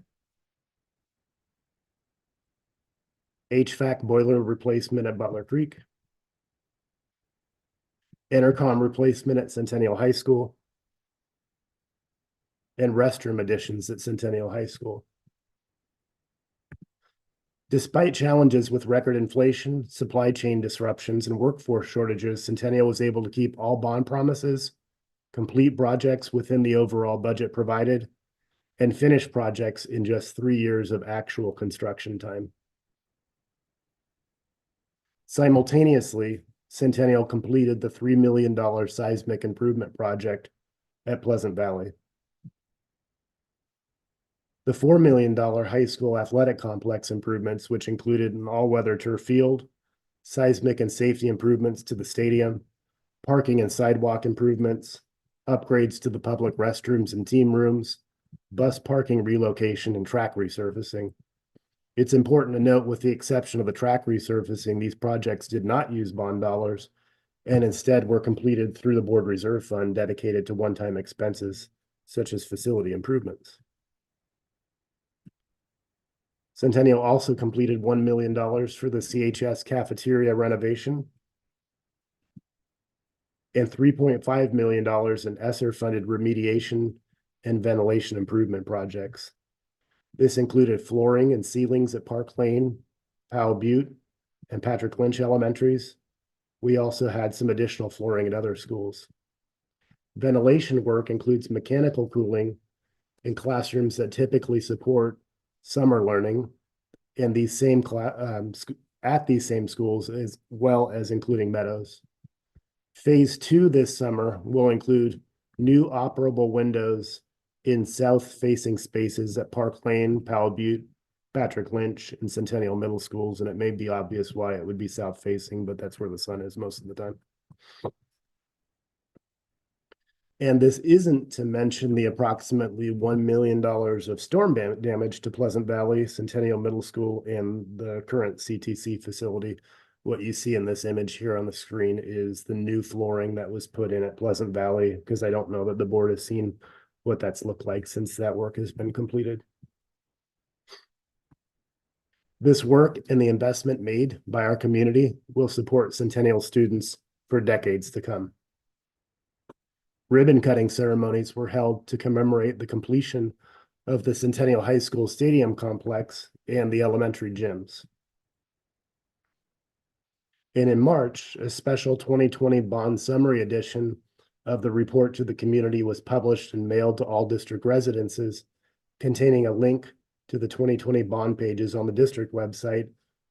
HVAC boiler replacement at Butler Creek, intercom replacement at Centennial High School, and restroom additions at Centennial High School. Despite challenges with record inflation, supply chain disruptions, and workforce shortages, Centennial was able to keep all bond promises, complete projects within the overall budget provided, and finish projects in just 3 years of actual construction time. Simultaneously, Centennial completed the $3 million seismic improvement project at Pleasant Valley. The $4 million high school athletic complex improvements, which included an all-weather turf field, seismic and safety improvements to the stadium, parking and sidewalk improvements, upgrades to the public restrooms and team rooms, bus parking relocation, and track resurfacing. It's important to note, with the exception of the track resurfacing, these projects did not use bond dollars and instead were completed through the board reserve fund dedicated to one-time expenses, such as facility improvements. Centennial also completed $1 million for the CHS cafeteria renovation and $3.5 million in ESSER-funded remediation and ventilation improvement projects. This included flooring and ceilings at Park Lane, Powell Butte, and Patrick Lynch Elementaries. We also had some additional flooring at other schools. Ventilation work includes mechanical cooling in classrooms that typically support summer learning in these same at these same schools, as well as including Meadows. Phase 2 this summer will include new operable windows in south-facing spaces at Park Lane, Powell Butte, Patrick Lynch, and Centennial Middle Schools, and it may be obvious why it would be south-facing, but that's where the sun is most of the time. And this isn't to mention the approximately $1 million of storm damage to Pleasant Valley, Centennial Middle School, and the current CTC facility. What you see in this image here on the screen is the new flooring that was put in at Pleasant Valley, because I don't know that the board has seen what that's looked like since that work has been completed. This work and the investment made by our community will support Centennial students for decades to come. Ribbon cutting ceremonies were held to commemorate the completion of the Centennial High School Stadium complex and the elementary gyms. And in March, a special 2020 bond summary edition of the report to the community was published and mailed to all district residences, containing a link to the 2020 bond pages on the district website,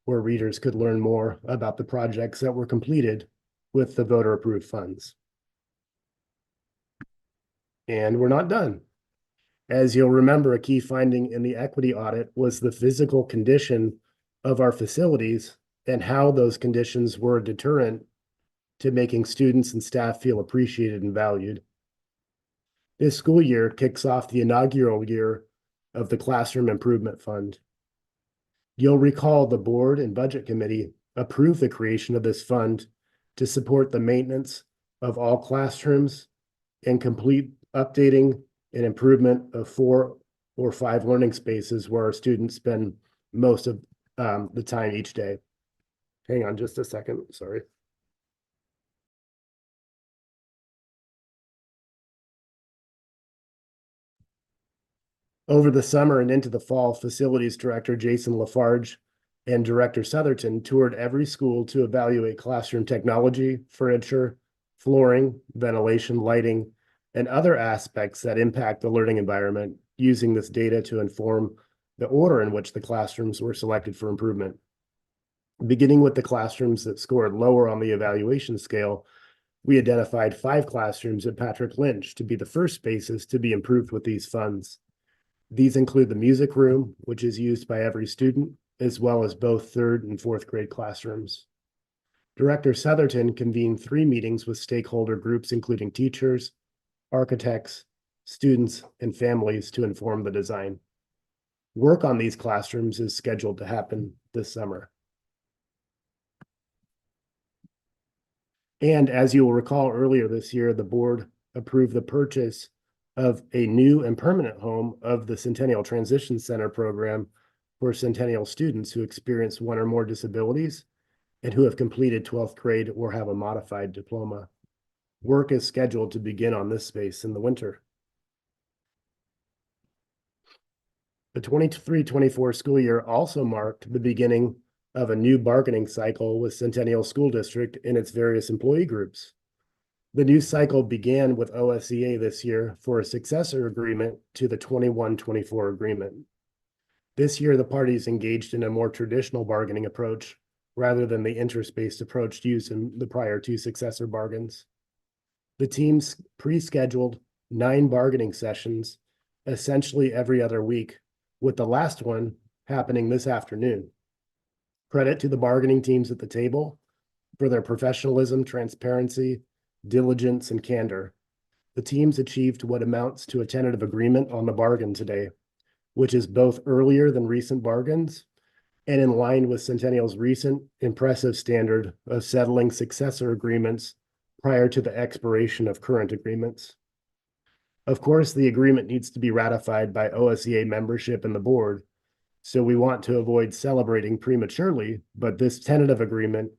where readers could learn more about the projects that were completed with the voter-approved funds. And we're not done. As you'll remember, a key finding in the equity audit was the physical condition of our facilities and how those conditions were a deterrent to making students and staff feel appreciated and valued. This school year kicks off the inaugural year of the Classroom Improvement Fund. You'll recall the board and budget committee approved the creation of this fund to support the maintenance of all classrooms and complete updating and improvement of 4 or 5 learning spaces where our students spend most of the time each day. Hang on just a second, sorry. Over the summer and into the fall, Facilities Director Jason Lafarge and Director Southerton toured every school to evaluate classroom technology, furniture, flooring, ventilation, lighting, and other aspects that impact the learning environment, using this data to inform the order in which the classrooms were selected for improvement. Beginning with the classrooms that scored lower on the evaluation scale, we identified 5 classrooms at Patrick Lynch to be the first spaces to be improved with these funds. These include the music room, which is used by every student, as well as both 3rd and 4th grade classrooms. Director Southerton convened 3 meetings with stakeholder groups, including teachers, architects, students, and families, to inform the design. Work on these classrooms is scheduled to happen this summer. And as you will recall, earlier this year, the board approved the purchase of a new and permanent home of the Centennial Transition Center program for Centennial students who experience 1 or more disabilities and who have completed 12th grade or have a modified diploma. Work is scheduled to begin on this space in the winter. The 23-24 school year also marked the beginning of a new bargaining cycle with Centennial School District and its various employee groups. The new cycle began with OSEA this year for a successor agreement to the 21-24 agreement. This year, the parties engaged in a more traditional bargaining approach rather than the interest-based approach used in the prior two successor bargains. The teams pre-scheduled 9 bargaining sessions, essentially every other week, with the last one happening this afternoon. Credit to the bargaining teams at the table for their professionalism, transparency, diligence, and candor. The teams achieved what amounts to a tentative agreement on the bargain today, which is both earlier than recent bargains and in line with Centennial's recent impressive standard of settling successor agreements prior to the expiration of current agreements. Of course, the agreement needs to be ratified by OSEA membership and the board, so we want to avoid celebrating prematurely, but this tentative agreement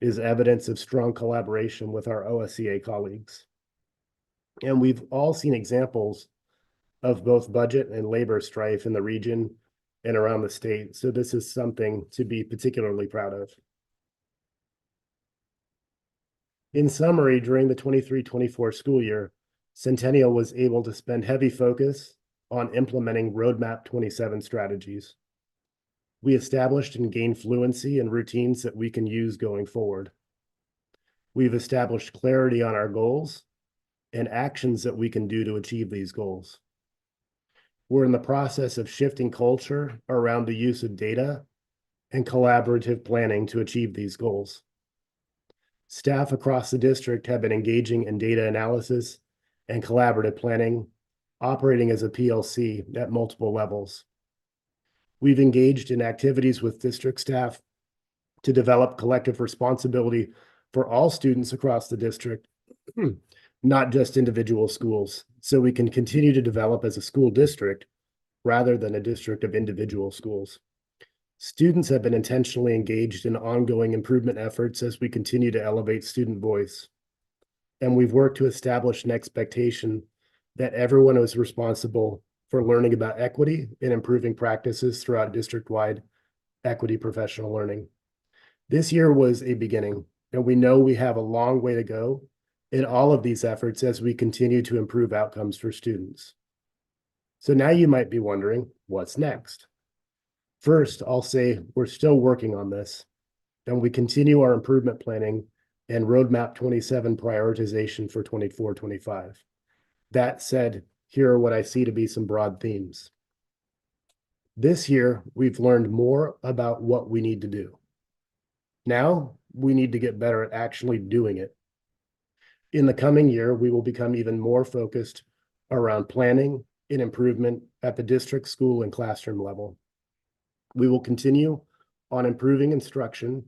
is evidence of strong collaboration with our OSEA colleagues. And we've all seen examples of both budget and labor strife in the region and around the state, so this is something to be particularly proud of. In summary, during the 23-24 school year, Centennial was able to spend heavy focus on implementing Roadmap 27 strategies. We established and gained fluency in routines that we can use going forward. We've established clarity on our goals and actions that we can do to achieve these goals. We're in the process of shifting culture around the use of data and collaborative planning to achieve these goals. Staff across the district have been engaging in data analysis and collaborative planning, operating as a PLC at multiple levels. We've engaged in activities with district staff to develop collective responsibility for all students across the district, not just individual schools, so we can continue to develop as a school district rather than a district of individual schools. Students have been intentionally engaged in ongoing improvement efforts as we continue to elevate student voice. And we've worked to establish an expectation that everyone is responsible for learning about equity and improving practices throughout district-wide equity professional learning. This year was a beginning, and we know we have a long way to go in all of these efforts as we continue to improve outcomes for students. So now you might be wondering, what's next? First, I'll say we're still working on this, and we continue our improvement planning and Roadmap 27 prioritization for 24-25. That said, here are what I see to be some broad themes. This year, we've learned more about what we need to do. Now, we need to get better at actually doing it. In the coming year, we will become even more focused around planning and improvement at the district, school, and classroom level. We will continue on improving instruction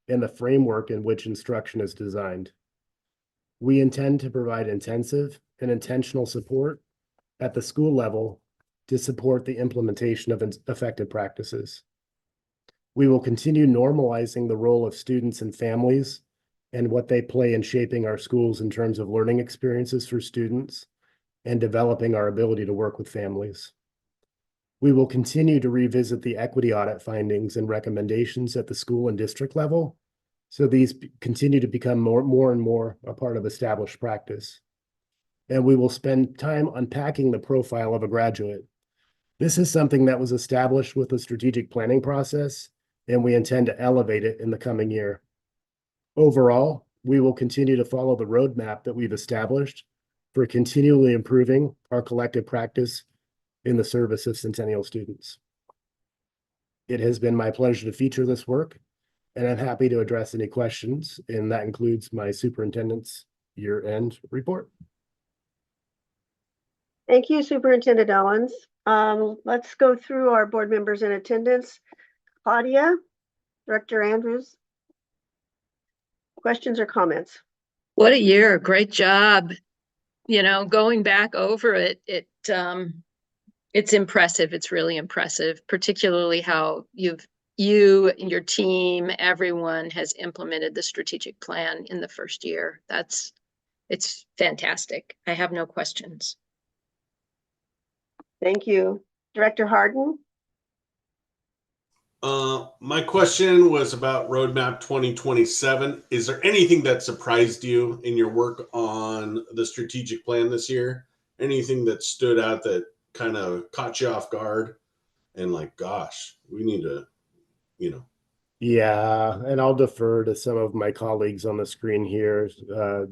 and the framework in which instruction is designed. We intend to provide intensive and intentional support at the school level to support the implementation of effective practices. We will continue normalizing the role of students and families and what they play in shaping our schools in terms of learning experiences for students and developing our ability to work with families. We will continue to revisit the equity audit findings and recommendations at the school and district level, so these continue to become more and more a part of established practice. And we will spend time unpacking the profile of a graduate. This is something that was established with the strategic planning process, and we intend to elevate it in the coming year. Overall, we will continue to follow the roadmap that we've established for continually improving our collective practice in the service of Centennial students. It has been my pleasure to feature this work, and I'm happy to address any questions, and that includes my superintendent's year-end report.
Thank you, Superintendent Owens. Let's go through our board members in attendance. Claudia, Director Andrews, questions or comments?
What a year. Great job. You know, going back over it, it's impressive. It's really impressive, particularly how you and your team, everyone has implemented the strategic plan in the first year. It's fantastic. I have no questions.
Thank you. Director Harden?
My question was about Roadmap 2027. Is there anything that surprised you in your work on the strategic plan this year? Anything that stood out that kind of caught you off guard? And like, gosh, we need to, you know.
Yeah, and I'll defer to some of my colleagues on the screen here,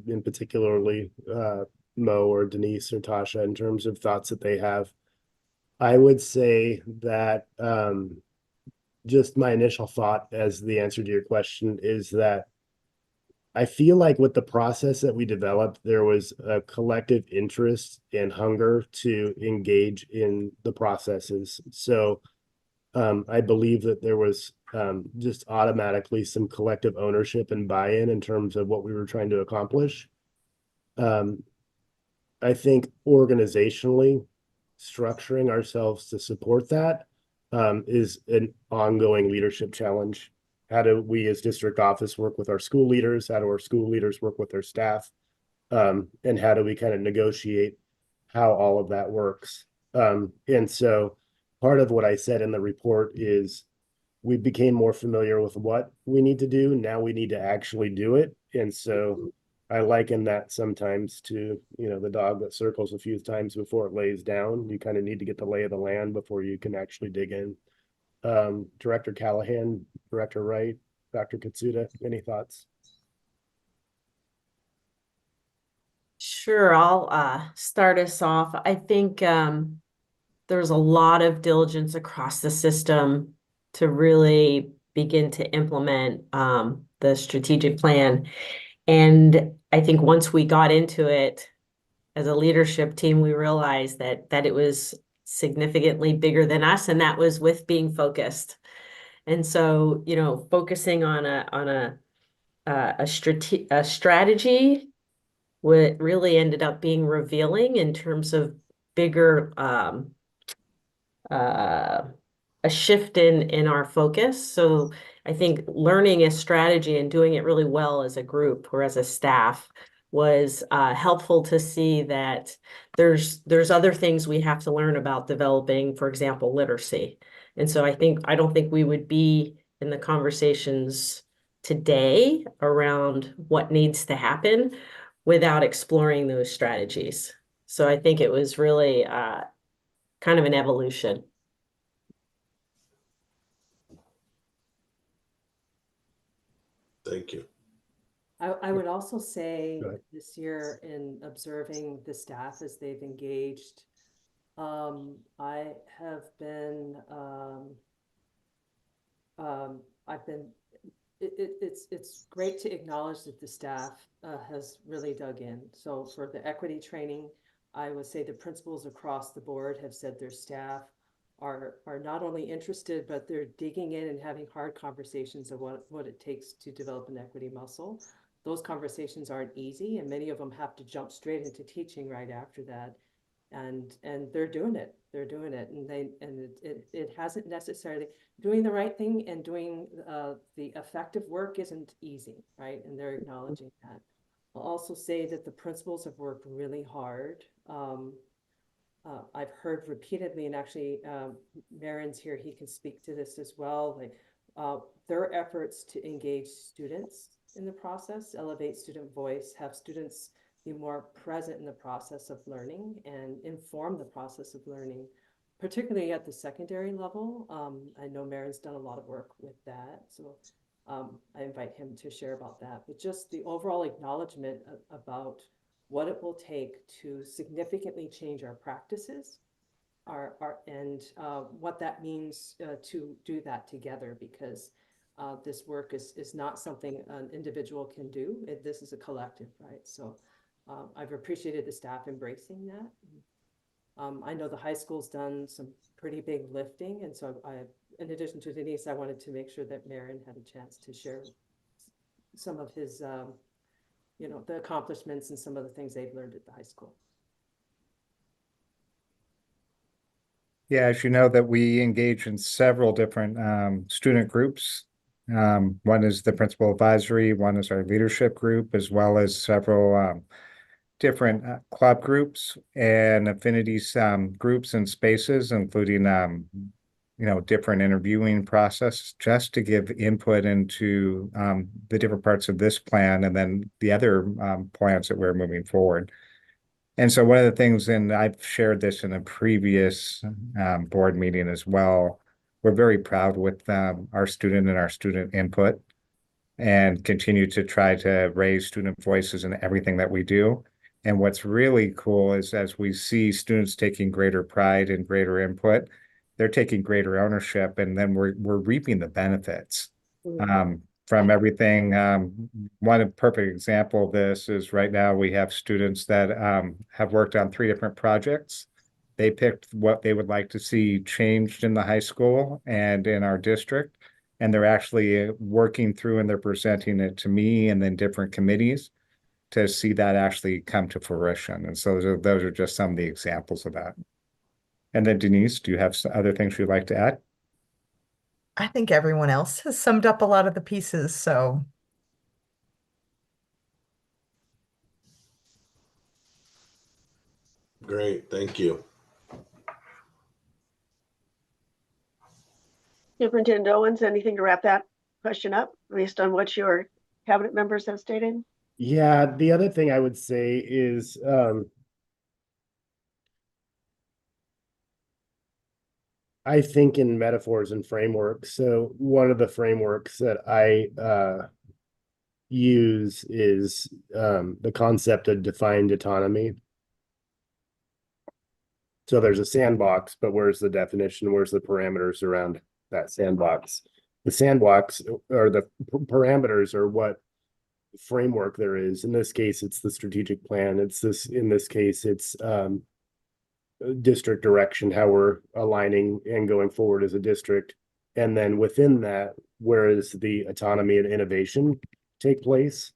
in particularly Mo or Denise or Tasha, in terms of thoughts that they have. I would say that just my initial thought as the answer to your question is that I feel like with the process that we developed, there was a collective interest and hunger to engage in the processes. So I believe that there was just automatically some collective ownership and buy-in in terms of what we were trying to accomplish. I think organizationally, structuring ourselves to support that is an ongoing leadership challenge. How do we as district office work with our school leaders? How do our school leaders work with their staff? And how do we kind of negotiate how all of that works? And so part of what I said in the report is we became more familiar with what we need to do. Now we need to actually do it. And so I liken that sometimes to, the dog that circles a few times before it lays down. You kind of need to get the lay of the land before you can actually dig in. Director Callahan, Director Wright, Dr. Katsuda, any thoughts?
Sure, I'll start us off. I think there's a lot of diligence across the system to really begin to implement the strategic plan. And I think once we got into it as a leadership team, we realized that it was significantly bigger than us, and that was with being focused. And so, focusing on a strategy, what really ended up being revealing in terms of bigger a shift in our focus. So I think learning a strategy and doing it really well as a group or as a staff was helpful to see that there's other things we have to learn about developing, for example, literacy. And so I don't think we would be in the conversations today around what needs to happen without exploring those strategies. So I think it was really kind of an evolution.
Thank you.
I would also say
Go ahead.
this year in observing the staff as they've engaged, I have been, it's great to acknowledge that the staff has really dug in. So for the equity training, I would say the principals across the board have said their staff are not only interested, but they're digging in and having hard conversations of what it takes to develop an equity muscle. Those conversations aren't easy, and many of them have to jump straight into teaching right after that. And they're doing it. They're doing it, and it hasn't necessarily doing the right thing and doing the effective work isn't easy, right? And they're acknowledging that. I'll also say that the principals have worked really hard. I've heard repeatedly, and actually Marin's here, he can speak to this as well, like their efforts to engage students in the process, elevate student voice, have students be more present in the process of learning and inform the process of learning, particularly at the secondary level. I know Marin's done a lot of work with that, so I invite him to share about that. But just the overall acknowledgement about what it will take to significantly change our practices, and what that means to do that together, because this work is not something an individual can do. This is a collective, right? So I've appreciated the staff embracing that. I know the high school's done some pretty big lifting, and so in addition to Denise, I wanted to make sure that Marin had a chance to share some of his the accomplishments and some of the things they've learned at the high school.
Yeah, as you know, that we engage in several different student groups. One is the principal advisory, one is our leadership group, as well as several different club groups and affinities groups and spaces, including different interviewing process just to give input into the different parts of this plan and then the other plans that we're moving forward. And so one of the things, and I've shared this in a previous board meeting as well, we're very proud with our student input and continue to try to raise student voices in everything that we do. And what's really cool is as we see students taking greater pride and greater input, they're taking greater ownership, and then we're reaping the benefits from everything. One perfect example of this is right now we have students that have worked on 3 different projects. They picked what they would like to see changed in the high school and in our district, and they're actually working through and they're presenting it to me and then different committees to see that actually come to fruition. And so those are just some of the examples of that. And then Denise, do you have some other things you'd like to add?
I think everyone else has summed up a lot of the pieces, so.
Great, thank you.
Superintendent Owens, anything to wrap that question up based on what your cabinet members have stated?
Yeah, the other thing I would say is I think in metaphors and frameworks. So one of the frameworks that I use is the concept of defined autonomy. So there's a sandbox, but where's the definition? Where's the parameters around that sandbox? The sandbox or the parameters are what framework there is. In this case, it's the strategic plan. In this case, it's district direction, how we're aligning and going forward as a district. And then within that, where does the autonomy and innovation take place?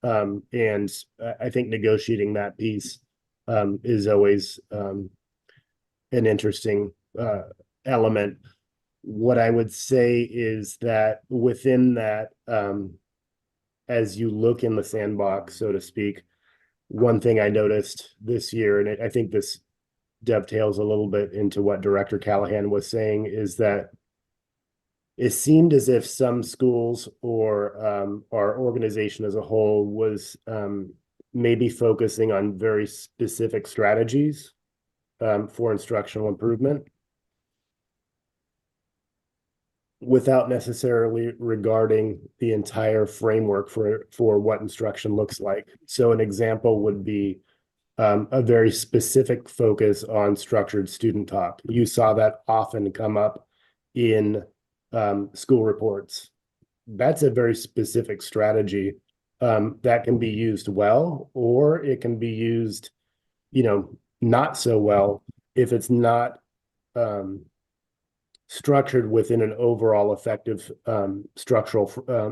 And I think negotiating that piece is always an interesting element. What I would say is that within that, as you look in the sandbox, so to speak, one thing I noticed this year, and I think this dovetails a little bit into what Director Callahan was saying, is that it seemed as if some schools or our organization as a whole was maybe focusing on very specific strategies for instructional improvement without necessarily regarding the entire framework for what instruction looks like. So an example would be a very specific focus on structured student talk. You saw that often come up in school reports. That's a very specific strategy that can be used well, or it can be used, not so well if it's not structured within an overall effective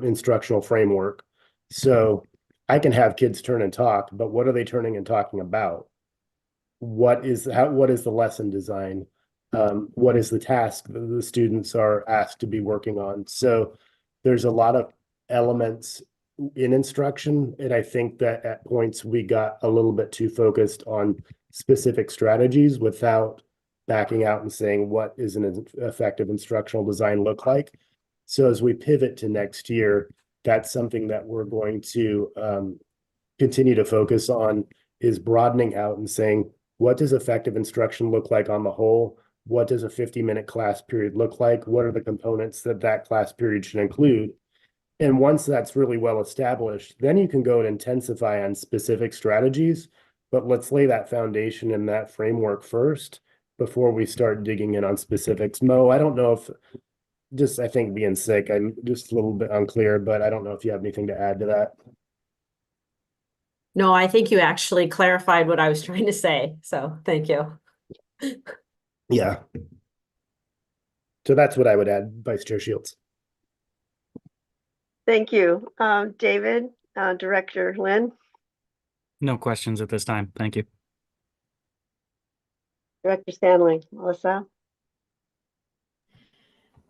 instructional framework. So I can have kids turn and talk, but what are they turning and talking about? What is the lesson design? What is the task that the students are asked to be working on? So there's a lot of elements in instruction, and I think that at points we got a little bit too focused on specific strategies without backing out and saying, what is an effective instructional design look like? So as we pivot to next year, that's something that we're going to continue to focus on, is broadening out and saying, what does effective instruction look like on the whole? What does a 50-minute class period look like? What are the components that class period should include? And once that's really well established, then you can go and intensify on specific strategies, but let's lay that foundation and that framework first before we start digging in on specifics. Mo, I don't know if, I think being sick, I'm just a little bit unclear, but I don't know if you have anything to add to that.
No, I think you actually clarified what I was trying to say. So thank you.
Yeah. So that's what I would add, Vice Chair Shields.
Thank you. David, Director Lynn.
No questions at this time. Thank you.
Director Stanley, Melissa.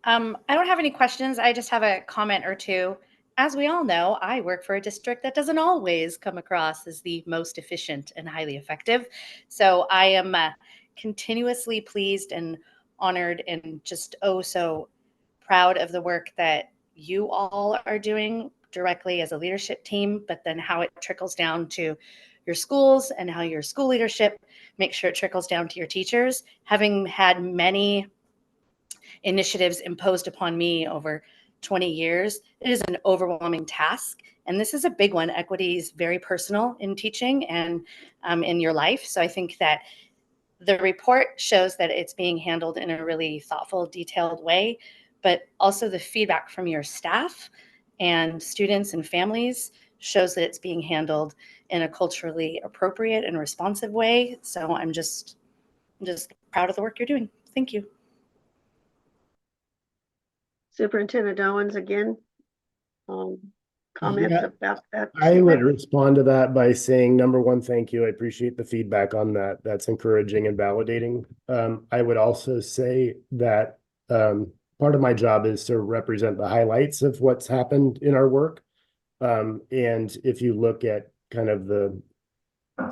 I don't have any questions. I just have a comment or two. As we all know, I work for a district that doesn't always come across as the most efficient and highly effective. So I am continuously pleased and honored and just so proud of the work that you all are doing directly as a leadership team, but then how it trickles down to your schools and how your school leadership makes sure it trickles down to your teachers. Having had many initiatives imposed upon me over 20 years, it is an overwhelming task. And this is a big one. Equity is very personal in teaching and in your life. So I think that the report shows that it's being handled in a really thoughtful, detailed way, but also the feedback from your staff and students and families shows that it's being handled in a culturally appropriate and responsive way. So I'm just proud of the work you're doing. Thank you.
Superintendent Owens, again, comments
Yeah,
about that?
I would respond to that by saying, number one, thank you. I appreciate the feedback on that. That's encouraging and validating. I would also say that part of my job is to represent the highlights of what's happened in our work. And if you look at kind of the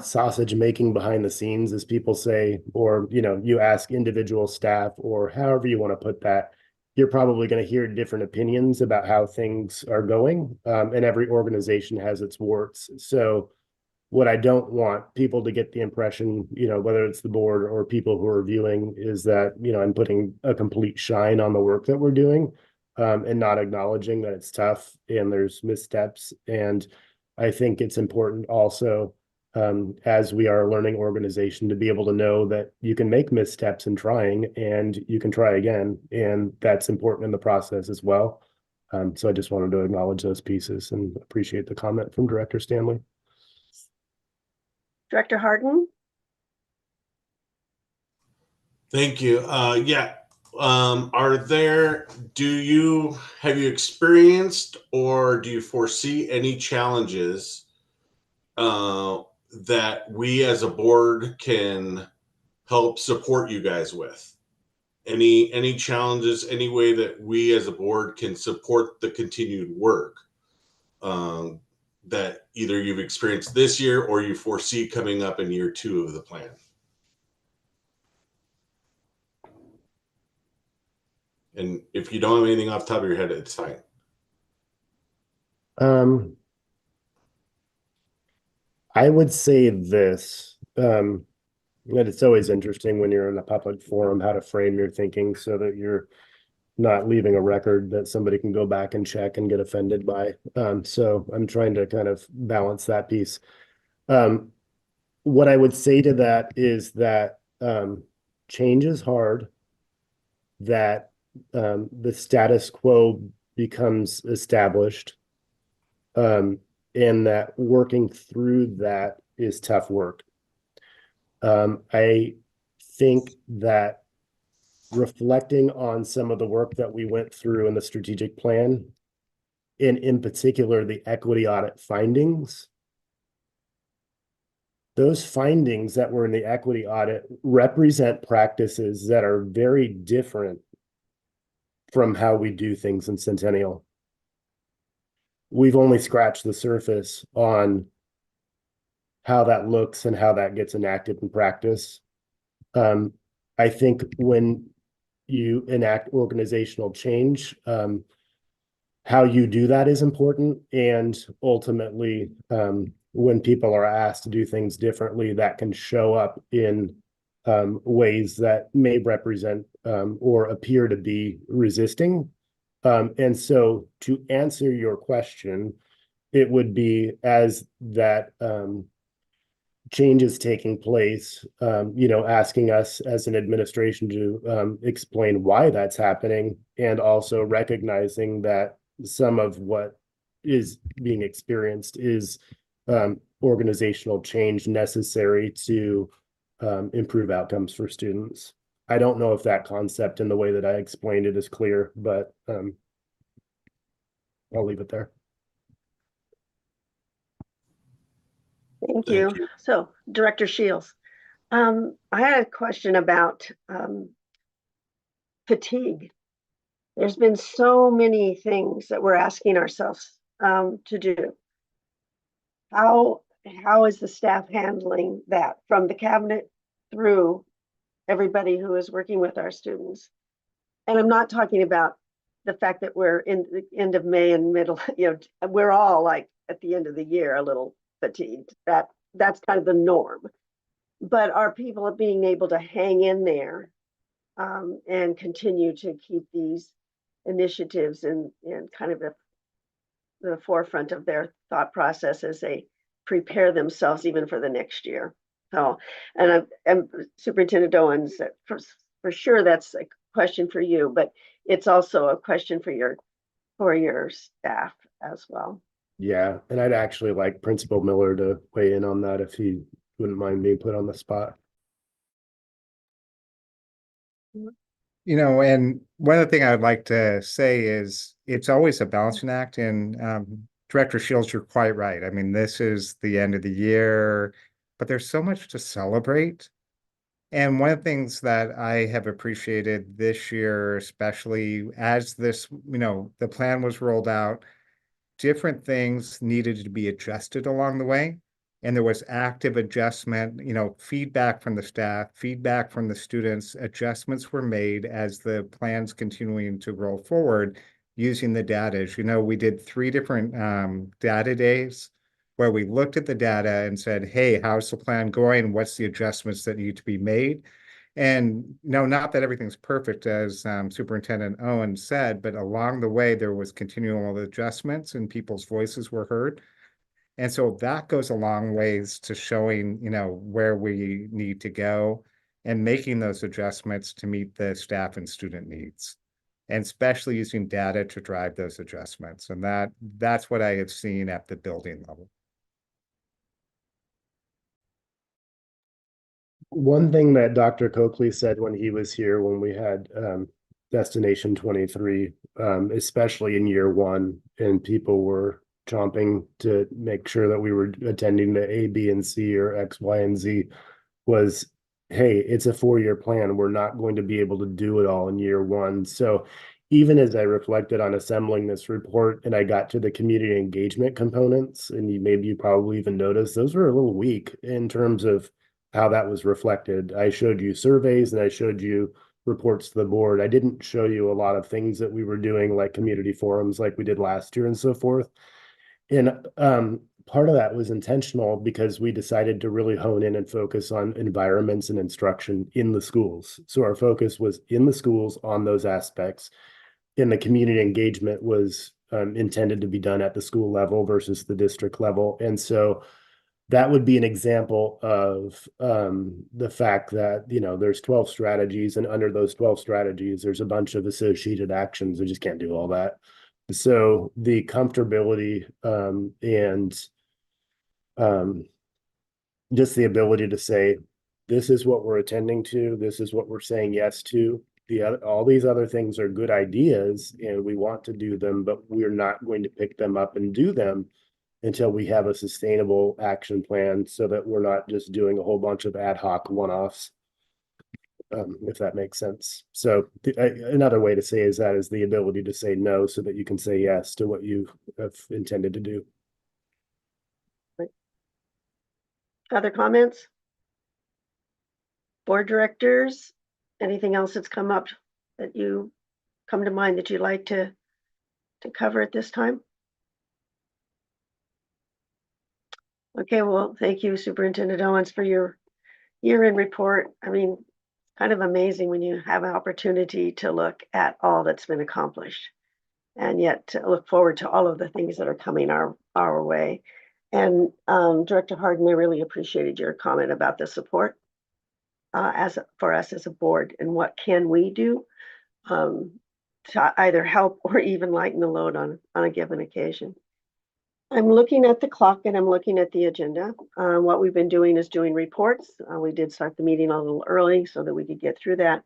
sausage making behind the scenes, as people say, or, you know, you ask individual staff or however you want to put that, you're probably going to hear different opinions about how things are going. And every organization has its warts. So what I don't want people to get the impression, you know, whether it's the board or people who are viewing, is that, you know, I'm putting a complete shine on the work that we're doing, and not acknowledging that it's tough and there's missteps. And I think it's important also, as we are a learning organization, to be able to know that you can make missteps in trying and you can try again. And that's important in the process as well. So I just wanted to acknowledge those pieces and appreciate the comment from Director Stanley.
Director Harden?
Thank you. Yeah. Have you experienced or do you foresee any challenges that we as a board can help support you guys with? Any challenges, any way that we as a board can support the continued work that either you've experienced this year or you foresee coming up in year 2 of the plan? And if you don't have anything off the top of your head, it's fine.
I would say this, that it's always interesting when you're in a public forum, how to frame your thinking so that you're not leaving a record that somebody can go back and check and get offended by. So I'm trying to kind of balance that piece. What I would say to that is that change is hard, that the status quo becomes established, and that working through that is tough work. I think that reflecting on some of the work that we went through in the strategic plan, and in particular, the equity audit findings, those findings that were in the equity audit represent practices that are very different from how we do things in Centennial. We've only scratched the surface on how that looks and how that gets enacted in practice. I think when you enact organizational change, how you do that is important. And ultimately, when people are asked to do things differently, that can show up in ways that may represent or appear to be resisting. And so to answer your question, it would be as that change is taking place, you know, asking us as an administration to explain why that's happening, and also recognizing that some of what is being experienced is organizational change necessary to improve outcomes for students. I don't know if that concept in the way that I explained it is clear, but I'll leave it there.
Thank you. So, Director Shields, I had a question about fatigue. There's been so many things that we're asking ourselves to do. How is the staff handling that from the cabinet through everybody who is working with our students. And I'm not talking about the fact that we're in the end of May and middle, we're all like at the end of the year a little fatigued. That's kind of the norm. But are people being able to hang in there and continue to keep these initiatives in kind of the forefront of their thought process as they prepare themselves even for the next year? So, and Superintendent Owens, for sure that's a question for you, but it's also a question for your staff as well.
Yeah, and I'd actually like Principal Miller to weigh in on that if he wouldn't mind being put on the spot.
You know, and one other thing I'd like to say is it's always a balancing act. And Director Shields, you're quite right. I mean, this is the end of the year, but there's so much to celebrate. And one of the things that I have appreciated this year, especially as this, the plan was rolled out, different things needed to be adjusted along the way. And there was active adjustment, feedback from the staff, feedback from the students, adjustments were made as the plans continuing to roll forward using the data. As you know, we did 3 different data days where we looked at the data and said, hey, how's the plan going? What's the adjustments that need to be made? And not that everything's perfect, as Superintendent Owen said, but along the way, there was continual adjustments and people's voices were heard. And so that goes a long ways to showing, where we need to go and making those adjustments to meet the staff and student needs, and especially using data to drive those adjustments. And that's what I have seen at the building level.
One thing that Dr. Coakley said when he was here, when we had Destination 23, especially in year 1, and people were chomping to make sure that we were attending to A, B, and C or X, Y, and Z, was, hey, it's a 4-year plan. We're not going to be able to do it all in year 1. So even as I reflected on assembling this report and I got to the community engagement components, and maybe you probably even noticed, those were a little weak in terms of how that was reflected. I showed you surveys and I showed you reports to the board. I didn't show you a lot of things that we were doing, like community forums like we did last year and so forth. And part of that was intentional because we decided to really hone in and focus on environments and instruction in the schools. So our focus was in the schools on those aspects. And the community engagement was intended to be done at the school level versus the district level. And so that would be an example of the fact that, there's 12 strategies, and under those 12 strategies, there's a bunch of associated actions. We just can't do all that. So the comfortability and just the ability to say, this is what we're attending to, this is what we're saying yes to. All these other things are good ideas and we want to do them, but we're not going to pick them up and do them until we have a sustainable action plan, so that we're not just doing a whole bunch of ad hoc one-offs, if that makes sense. So another way to say is the ability to say no so that you can say yes to what you have intended to do.
Other comments? Board directors, anything else that's come up that you come to mind that you'd like to cover at this time? Okay, well, thank you, Superintendent Owens, for your year-end report. I mean, kind of amazing when you have an opportunity to look at all that's been accomplished, and yet to look forward to all of the things that are coming our way. And Director Harden, I really appreciated your comment about the support for us as a board, and what can we do to either help or even lighten the load on a given occasion. I'm looking at the clock and I'm looking at the agenda. What we've been doing is doing reports. We did start the meeting a little early so that we could get through that,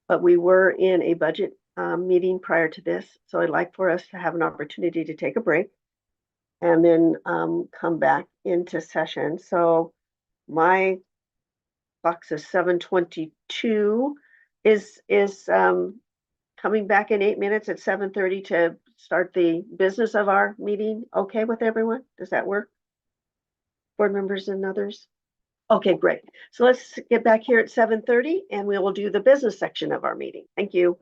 but we were in a budget meeting prior to this. So I'd like for us to have an opportunity to take a break and then come back into session. So my clock says 7:22 is coming back in 8 minutes at 7:30 to start the business of our meeting. Okay with everyone? Does that work? Board members and others? Okay, great. So let's get back here at 7:30 and we will do the business section of our meeting. Thank you.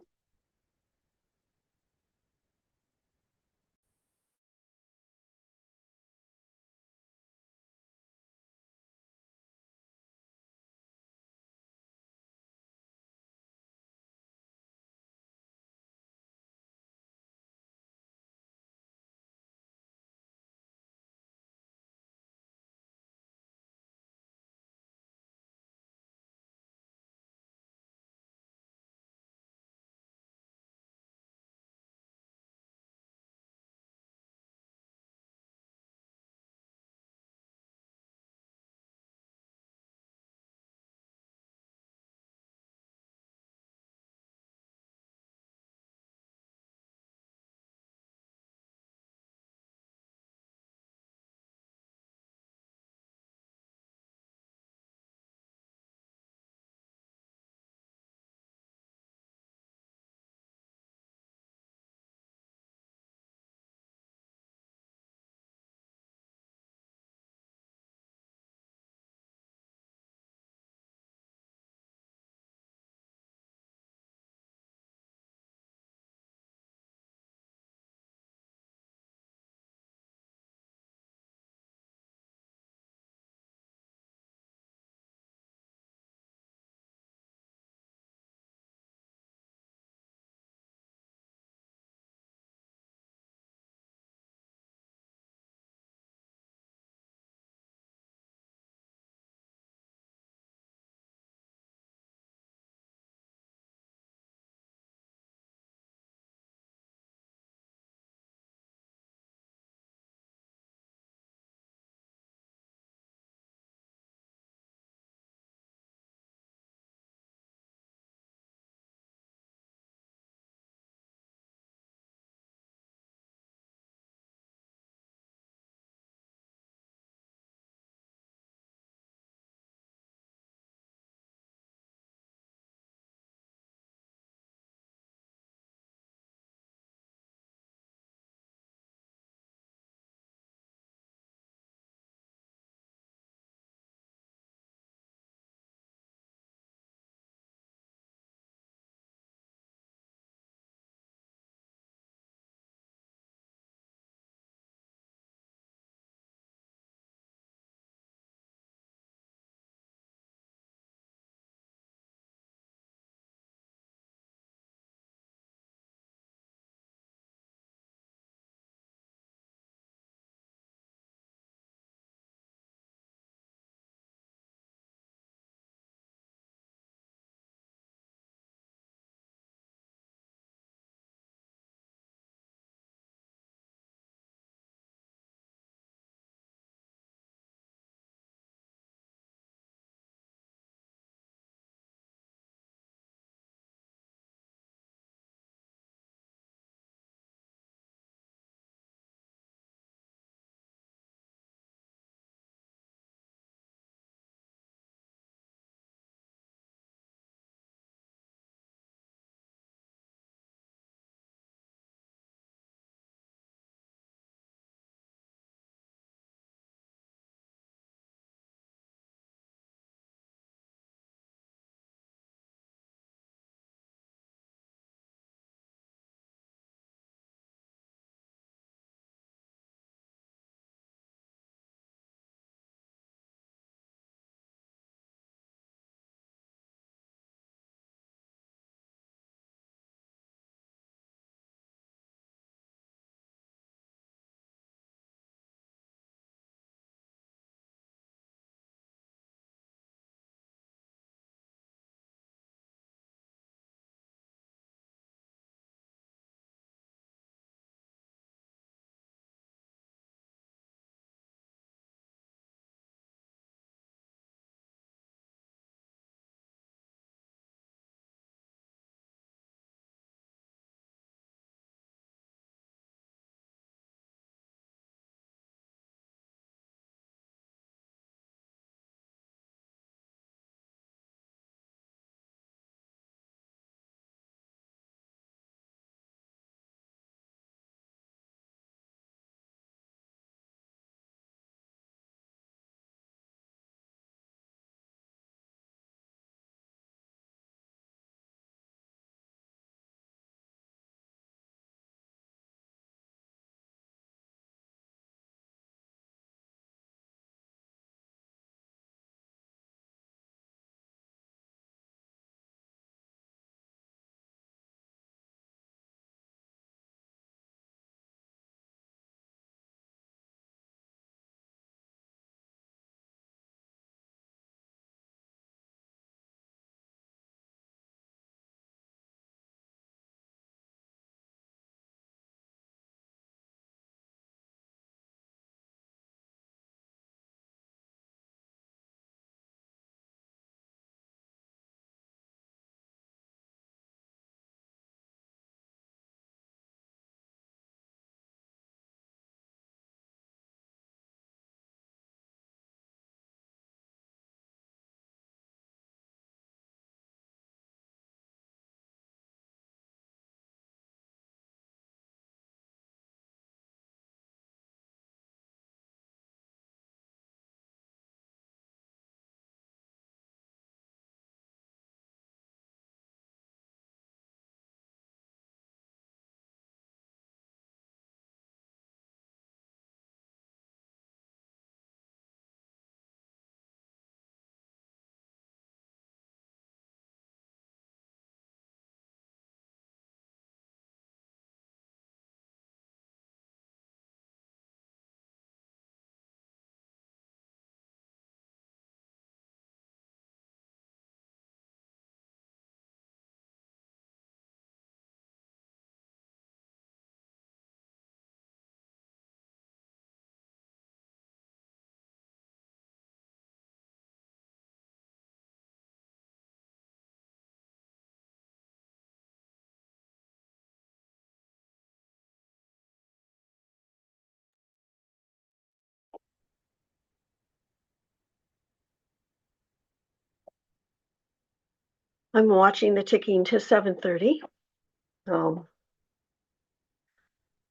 I'm watching the ticking to 7:30.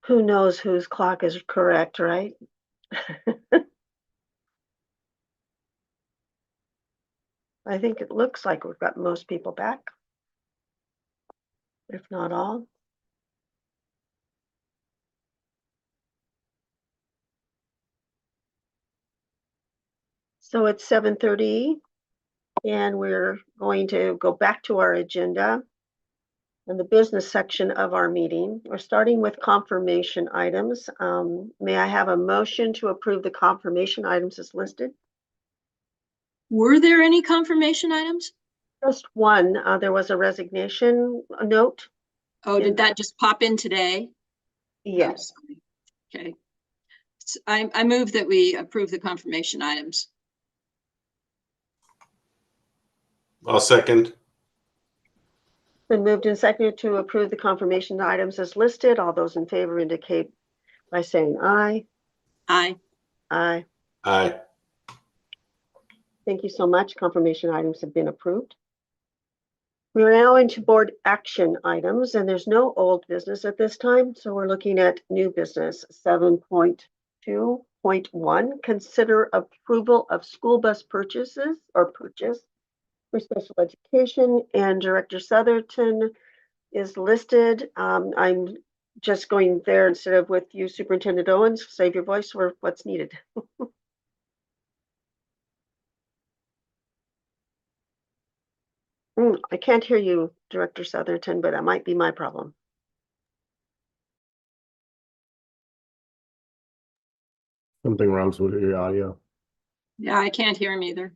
Who knows whose clock is correct, right? I think it looks like we've got most people back, if not all. So it's 7:30, and we're going to go back to our agenda and the business section of our meeting. We're starting with confirmation items. May I have a motion to approve the confirmation items as listed?
Were there any confirmation items?
Just one. There was a resignation note.
Oh, did that just pop in today?
Yes.
Okay. So I move that we approve the confirmation items.
I'll second.
Been moved and seconded to approve the confirmation items as listed. All those in favor indicate by saying aye.
Aye.
Aye.
Aye.
Thank you so much. Confirmation items have been approved. We are now into board action items, and there's no old business at this time, so we're looking at new business. 7.2.1, consider approval of school bus purchases or purchase for special education, and Director Southerton is listed. I'm just going there instead of with you, Superintendent Owens. Save your voice for what's needed. I can't hear you, Director Southerton, but that might be my problem.
Something wrong with your audio.
Yeah, I can't hear him either.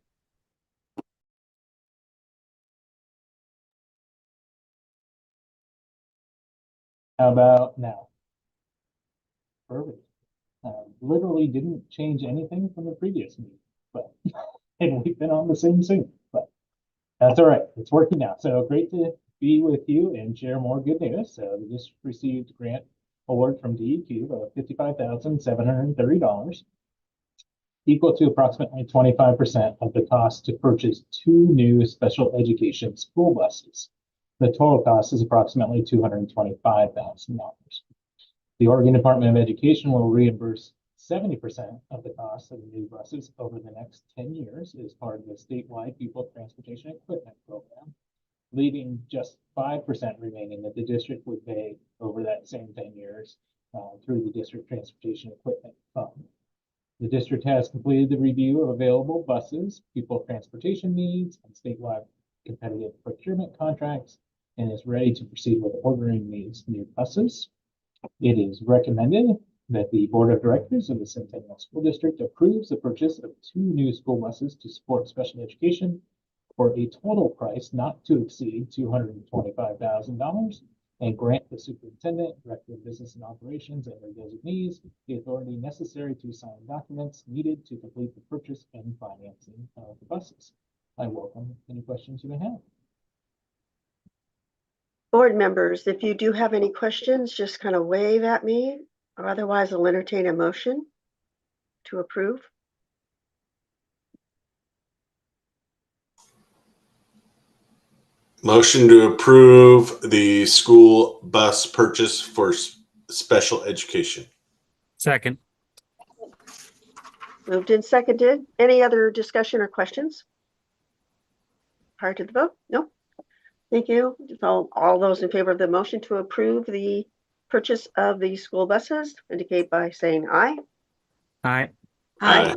How about now? Perfect. Literally didn't change anything from the previous meeting, but and we've been on the same Zoom, but that's all right. It's working now. So great to be with you and share more good news. So we just received a grant award from DEQ of $55,730, equal to approximately 25% of the cost to purchase 2 new special education school buses. The total cost is approximately $225,000. The Oregon Department of Education will reimburse 70% of the cost of the new buses over the next 10 years as part of the statewide Pupil Transportation Equipment Program, leaving just 5% remaining that the district would pay over that same 10 years through the District Transportation Equipment Fund. The district has completed the review of available buses, pupil transportation needs, and statewide competitive procurement contracts, and is ready to proceed with ordering these new buses. It is recommended that the Board of Directors of the Centennial School District approves the purchase of 2 new school buses to support special education for a total price not to exceed $225,000, and grant the superintendent, director of business and operations, and their designees the authority necessary to sign documents needed to complete the purchase and financing of the buses. I welcome any questions you may have.
Board members, if you do have any questions, just kind of wave at me, or otherwise I'll entertain a motion to approve.
Motion to approve the school bus purchase for special education.
Second.
Moved and seconded. Any other discussion or questions prior to the vote? No. Thank you. So all those in favor of the motion to approve the purchase of the school buses indicate by saying aye.
Aye.
Aye.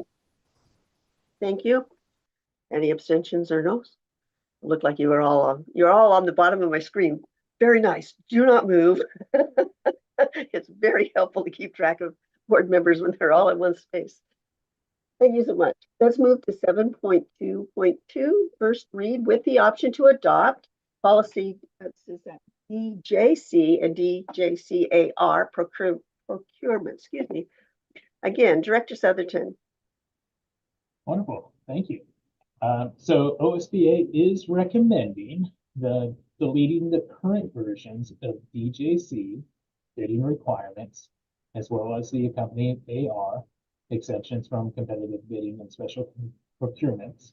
Thank you. Any abstentions or no's? Look like you're all on the bottom of my screen. Very nice. Do not move. It's very helpful to keep track of board members when they're all in one space. Thank you so much. Let's move to 7.2.2, first read with the option to adopt policy DJC and DJCAR procurement. Excuse me. Again, Director Southerton.
Wonderful. Thank you. So OSBA is recommending deleting the current versions of DJC bidding requirements, as well as the accompanying AR exemptions from competitive bidding and special procurements,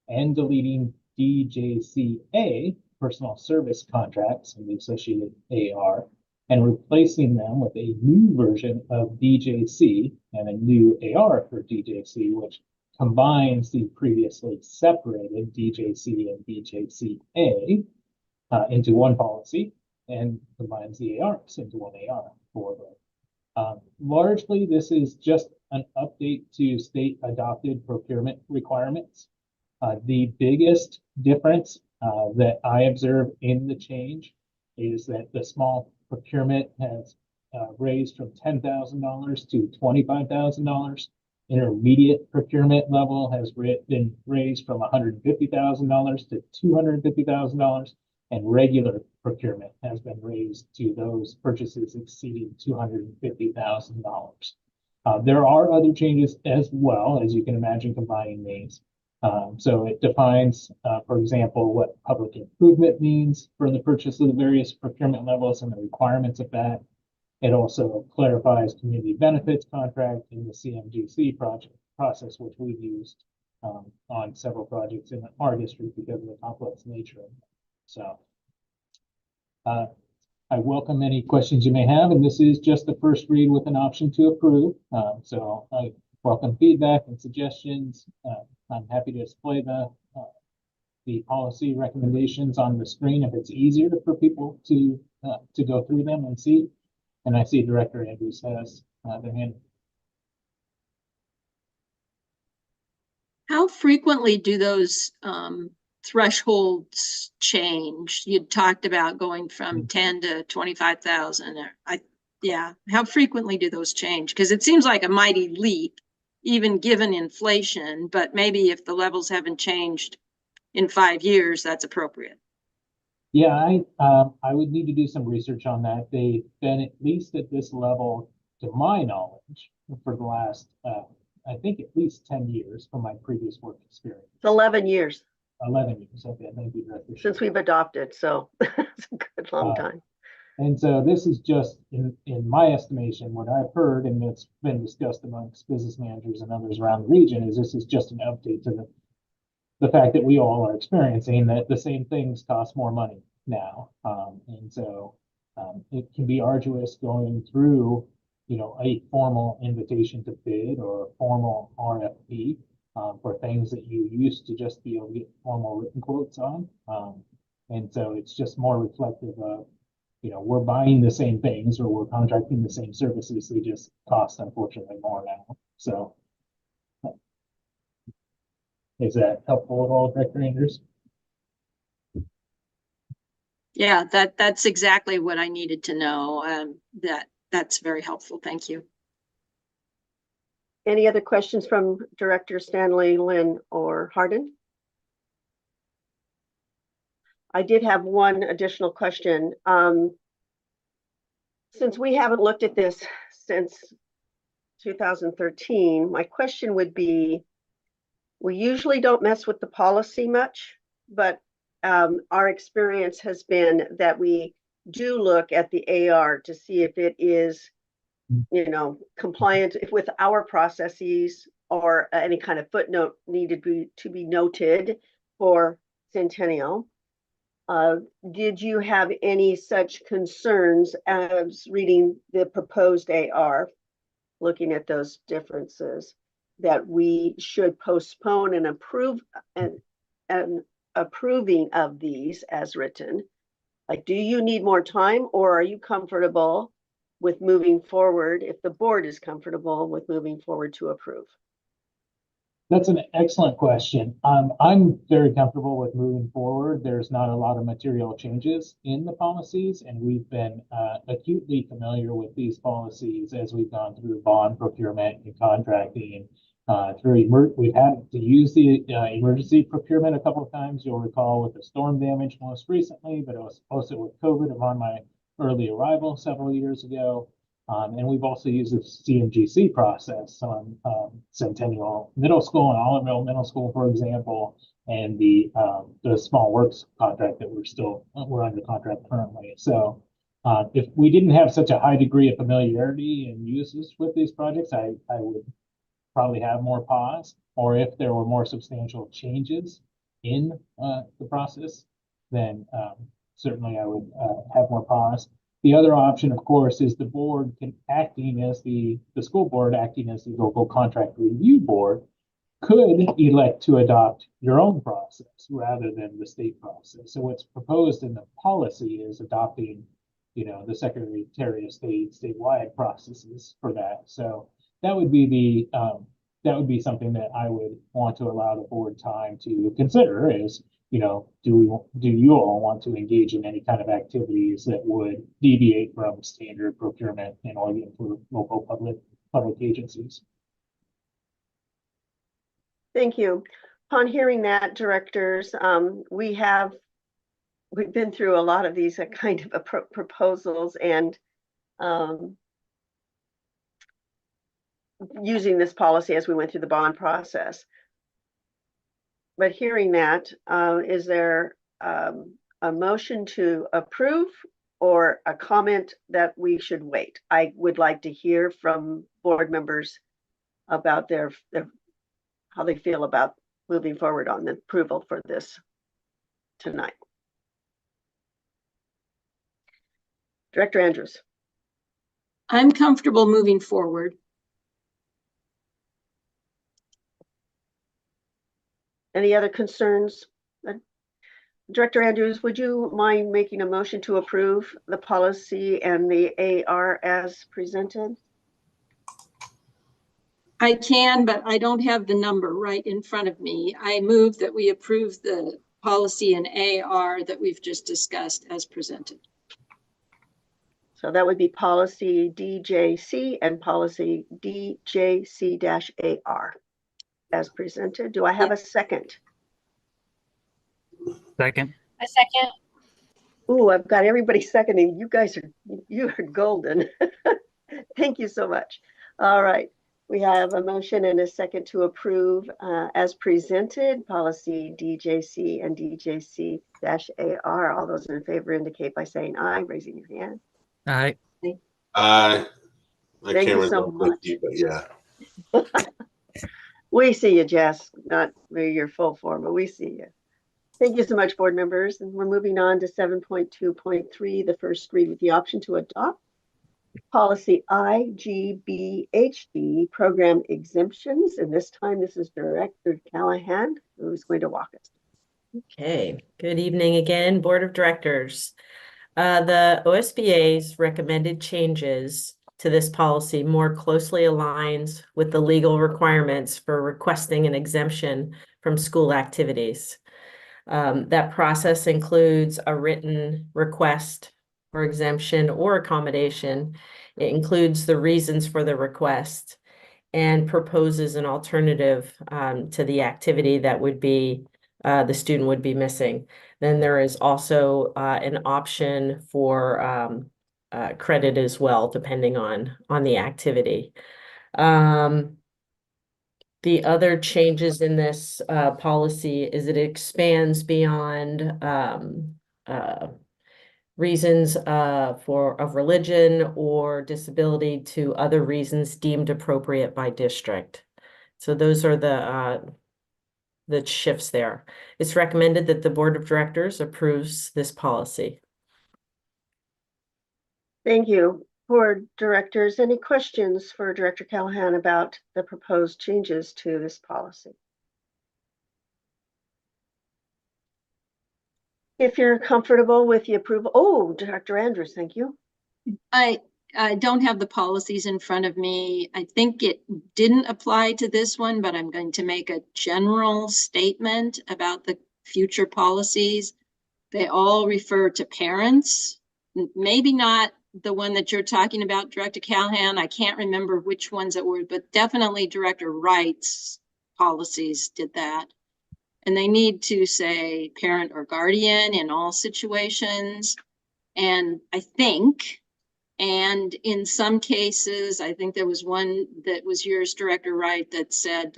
and deleting DJCA personal service contracts and the associated AR, and replacing them with a new version of DJC and a new AR for DJC, which combines the previously separated DJC and DJCA into one policy and combines the ARs into one AR for them. Largely, this is just an update to state adopted procurement requirements. The biggest difference that I observe in the change is that the small procurement has raised from $10,000 to $25,000. Intermediate procurement level has been raised from $150,000 to $250,000, and regular procurement has been raised to those purchases exceeding $250,000. There are other changes as well, as you can imagine, combining these. So it defines, for example, what public improvement means for the purchase of the various procurement levels and the requirements of that. It also clarifies community benefits contract in the CMGC process, which we've used on several projects in our district because of the complex nature of it. So I welcome any questions you may have, and this is just the first read with an option to approve. So I welcome feedback and suggestions. I'm happy to display the policy recommendations on the screen if it's easier for people to go through them and see. And I see Director Andrews has their hand.
How frequently do those thresholds change? You talked about going from 10 to 25,000. Yeah. How frequently do those change? Because it seems like a mighty leap, even given inflation, but maybe if the levels haven't changed in 5 years, that's appropriate.
Yeah, I would need to do some research on that. They've been at least at this level, to my knowledge, for the last, I think at least 10 years from my previous work experience.
11 years.
11 years, okay, thank you, Director.
Since we've adopted, so it's a good long time.
And so this is just, in my estimation, what I've heard, and it's been discussed amongst business managers and others around the region, is this is just an update to the fact that we all are experiencing that the same things cost more money now. And so it can be arduous going through, a formal invitation to bid or a formal RFP for things that you used to just be able to get formal written quotes on. And so it's just more reflective of, we're buying the same things or we're contracting the same services. They just cost, unfortunately, more now. So is that helpful at all, Director Andrews?
Yeah, that's exactly what I needed to know. That's very helpful. Thank you.
Any other questions from Director Stanley, Lynn, or Hardin? I did have one additional question. Since we haven't looked at this since 2013, my question would be, we usually don't mess with the policy much, but our experience has been that we do look at the AR to see if it is, compliant with our processes or any kind of footnote needed to be noted for Centennial. Did you have any such concerns as reading the proposed AR, looking at those differences, that we should postpone and approve and approving of these as written? Like, do you need more time, or are you comfortable with moving forward if the board is comfortable with moving forward to approve?
That's an excellent question. I'm very comfortable with moving forward. There's not a lot of material changes in the policies, and we've been acutely familiar with these policies as we've gone through bond procurement and contracting. We've had to use the emergency procurement a couple of times. You'll recall with the storm damage most recently, but it was also with COVID upon my early arrival several years ago. And we've also used the CMGC process on Centennial Middle School and Oliverville Middle School, for example, and the small works contract that we're under contract currently. So if we didn't have such a high degree of familiarity and uses with these projects, I would probably have more pause, or if there were more substantial changes in the process, then certainly I would have more pause. The other option, of course, is the board acting as the school board acting as the local contract review board could elect to adopt your own process rather than the state process. So what's proposed in the policy is adopting, the Secretary of State statewide processes for that. So that would be something that I would want to allow the board time to consider is, do you all want to engage in any kind of activities that would deviate from standard procurement in Oregon for local public agencies?
Thank you. Upon hearing that, directors, we've been through a lot of these kind of proposals and using this policy as we went through the bond process. But hearing that, is there a motion to approve or a comment that we should wait? I would like to hear from board members about their how they feel about moving forward on the approval for this tonight. Director Andrews.
I'm comfortable moving forward.
Any other concerns? Director Andrews, would you mind making a motion to approve the policy and the AR as presented?
I can, but I don't have the number right in front of me. I move that we approve the policy and AR that we've just discussed as presented.
So that would be policy DJC and policy DJC-AR as presented. Do I have a second?
Second.
A second.
Ooh, I've got everybody seconding. You are golden. Thank you so much. All right. We have a motion and a second to approve as presented, policy DJC and DJC-AR. All those in favor indicate by saying aye, raising your hand.
Aye.
My
Thank you
camera's
so
all
much.
clicky, but yeah.
We see you, Jess, not your full form, but we see you. Thank you so much, board members. And we're moving on to 7.2.3, the first read with the option to adopt policy IGBHD, program exemptions. And this time, this is Director Callahan who's going to walk us.
Okay, good evening again, Board of Directors. The OSBA's recommended changes to this policy more closely aligns with the legal requirements for requesting an exemption from school activities. That process includes a written request for exemption or accommodation. It includes the reasons for the request and proposes an alternative to the activity that would be the student would be missing. Then there is also an option for credit as well, depending on the activity. The other changes in this policy is it expands beyond reasons of religion or disability to other reasons deemed appropriate by district. So those are the shifts there. It's recommended that the Board of Directors approves this policy.
Thank you. Board directors, any questions for Director Callahan about the proposed changes to this policy? If you're comfortable with the approval, oh, Director Andrews, thank you.
I don't have the policies in front of me. I think it didn't apply to this one, but I'm going to make a general statement about the future policies. They all refer to parents, maybe not the one that you're talking about, Director Callahan. I can't remember which ones it were, but definitely Director Wright's policies did that. And they need to say parent or guardian in all situations. And I think, and in some cases, I think there was one that was yours, Director Wright, that said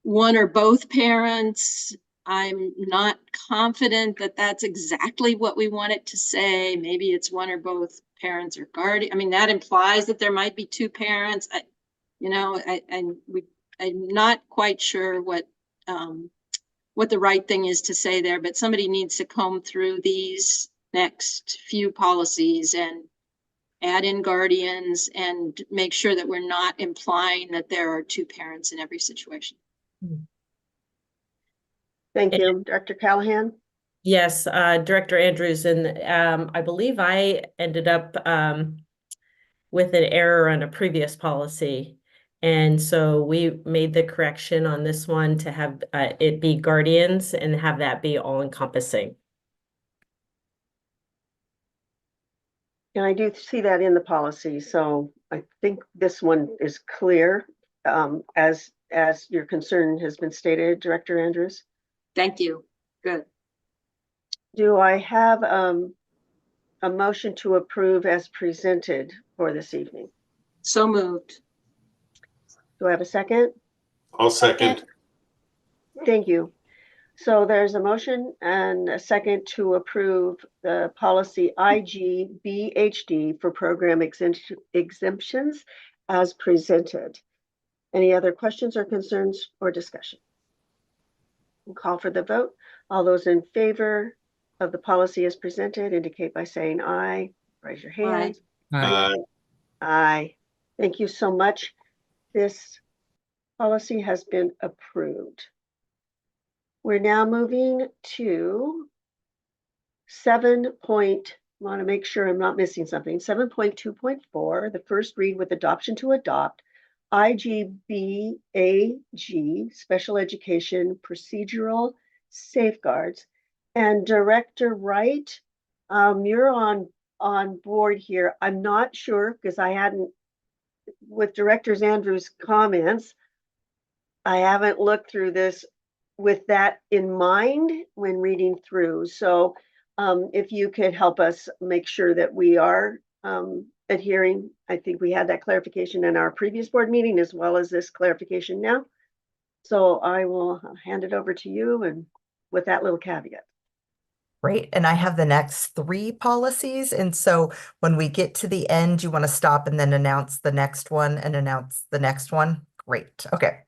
one or both parents. I'm not confident that that's exactly what we want it to say. Maybe it's one or both parents or guardian. I mean, that implies that there might be two parents. I'm not quite sure what what the right thing is to say there, but somebody needs to comb through these next few policies and add in guardians and make sure that we're not implying that there are two parents in every situation.
Thank you. Dr. Callahan?
Yes, Director Andrews, and I believe I ended up with an error on a previous policy. And so we made the correction on this one to have it be guardians and have that be all encompassing.
And I do see that in the policy, so I think this one is clear, as your concern has been stated, Director Andrews.
Thank you. Good.
Do I have a motion to approve as presented for this evening?
So moved.
Do I have a second?
I'll second.
Thank you. So there's a motion and a second to approve the policy IGBHD for program exemptions as presented. Any other questions or concerns or discussion? We'll call for the vote. All those in favor of the policy as presented indicate by saying aye. Raise your hand.
Aye.
Aye. Thank you so much. This policy has been approved. We're now moving to want to make sure I'm not missing something. 7.2.4, the first read with adoption to adopt, IGBAG, special education procedural safeguards. And Director Wright, you're on board here. I'm not sure because I hadn't, with Director Andrews' comments, I haven't looked through this with that in mind when reading through. So if you could help us make sure that we are adhering. I think we had that clarification in our previous board meeting as well as this clarification now. So I will hand it over to you and with that little caveat.
Great. And I have the next 3 policies. And so when we get to the end, you want to stop and then announce the next one and announce the next one. Great. Okay.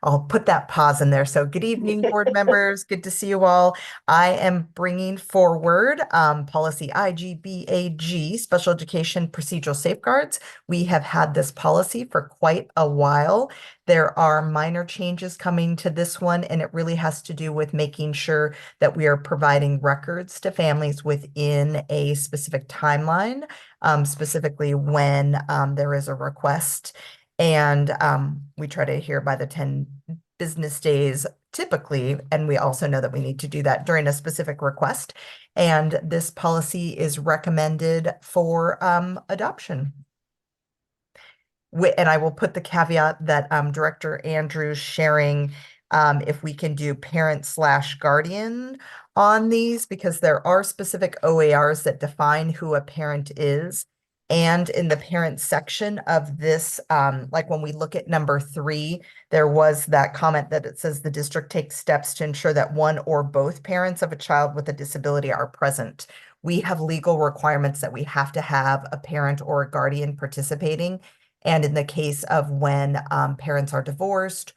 I'll put that pause in there. So good evening, board members. Good to see you all. I am bringing forward policy IGBAG, special education procedural safeguards. We have had this policy for quite a while. There are minor changes coming to this one, and it really has to do with making sure that we are providing records to families within a specific timeline, specifically when there is a request. And we try to adhere by the 10 business days typically, and we also know that we need to do that during a specific request. And this policy is recommended for adoption. And I will put the caveat that Director Andrews sharing if we can do parent/guardian on these, because there are specific OARs that define who a parent is. And in the parent section of this, like when we look at number 3, there was that comment that it says the district takes steps to ensure that one or both parents of a child with a disability are present. We have legal requirements that we have to have a parent or a guardian participating. And in the case of when parents are divorced,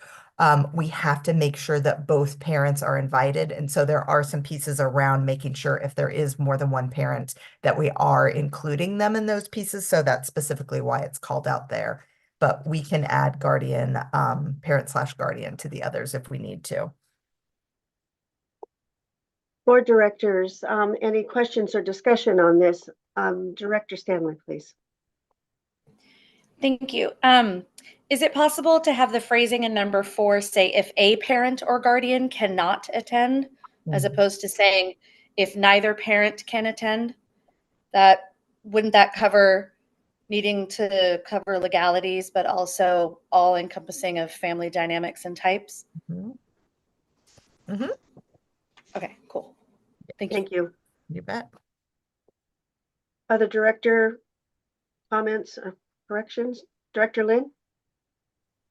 we have to make sure that both parents are invited. And so there are some pieces around making sure if there is more than one parent that we are including them in those pieces. So that's specifically why it's called out there. But we can add guardian, parent/guardian to the others if we need to.
Board directors, any questions or discussion on this? Director Stanley, please.
Thank you. Is it possible to have the phrasing in number 4 say if a parent or guardian cannot attend, as opposed to saying if neither parent can attend? Wouldn't that cover needing to cover legalities, but also all encompassing of family dynamics and types? Okay, cool.
Thank you.
You bet.
Other director comments or corrections? Director Lynn?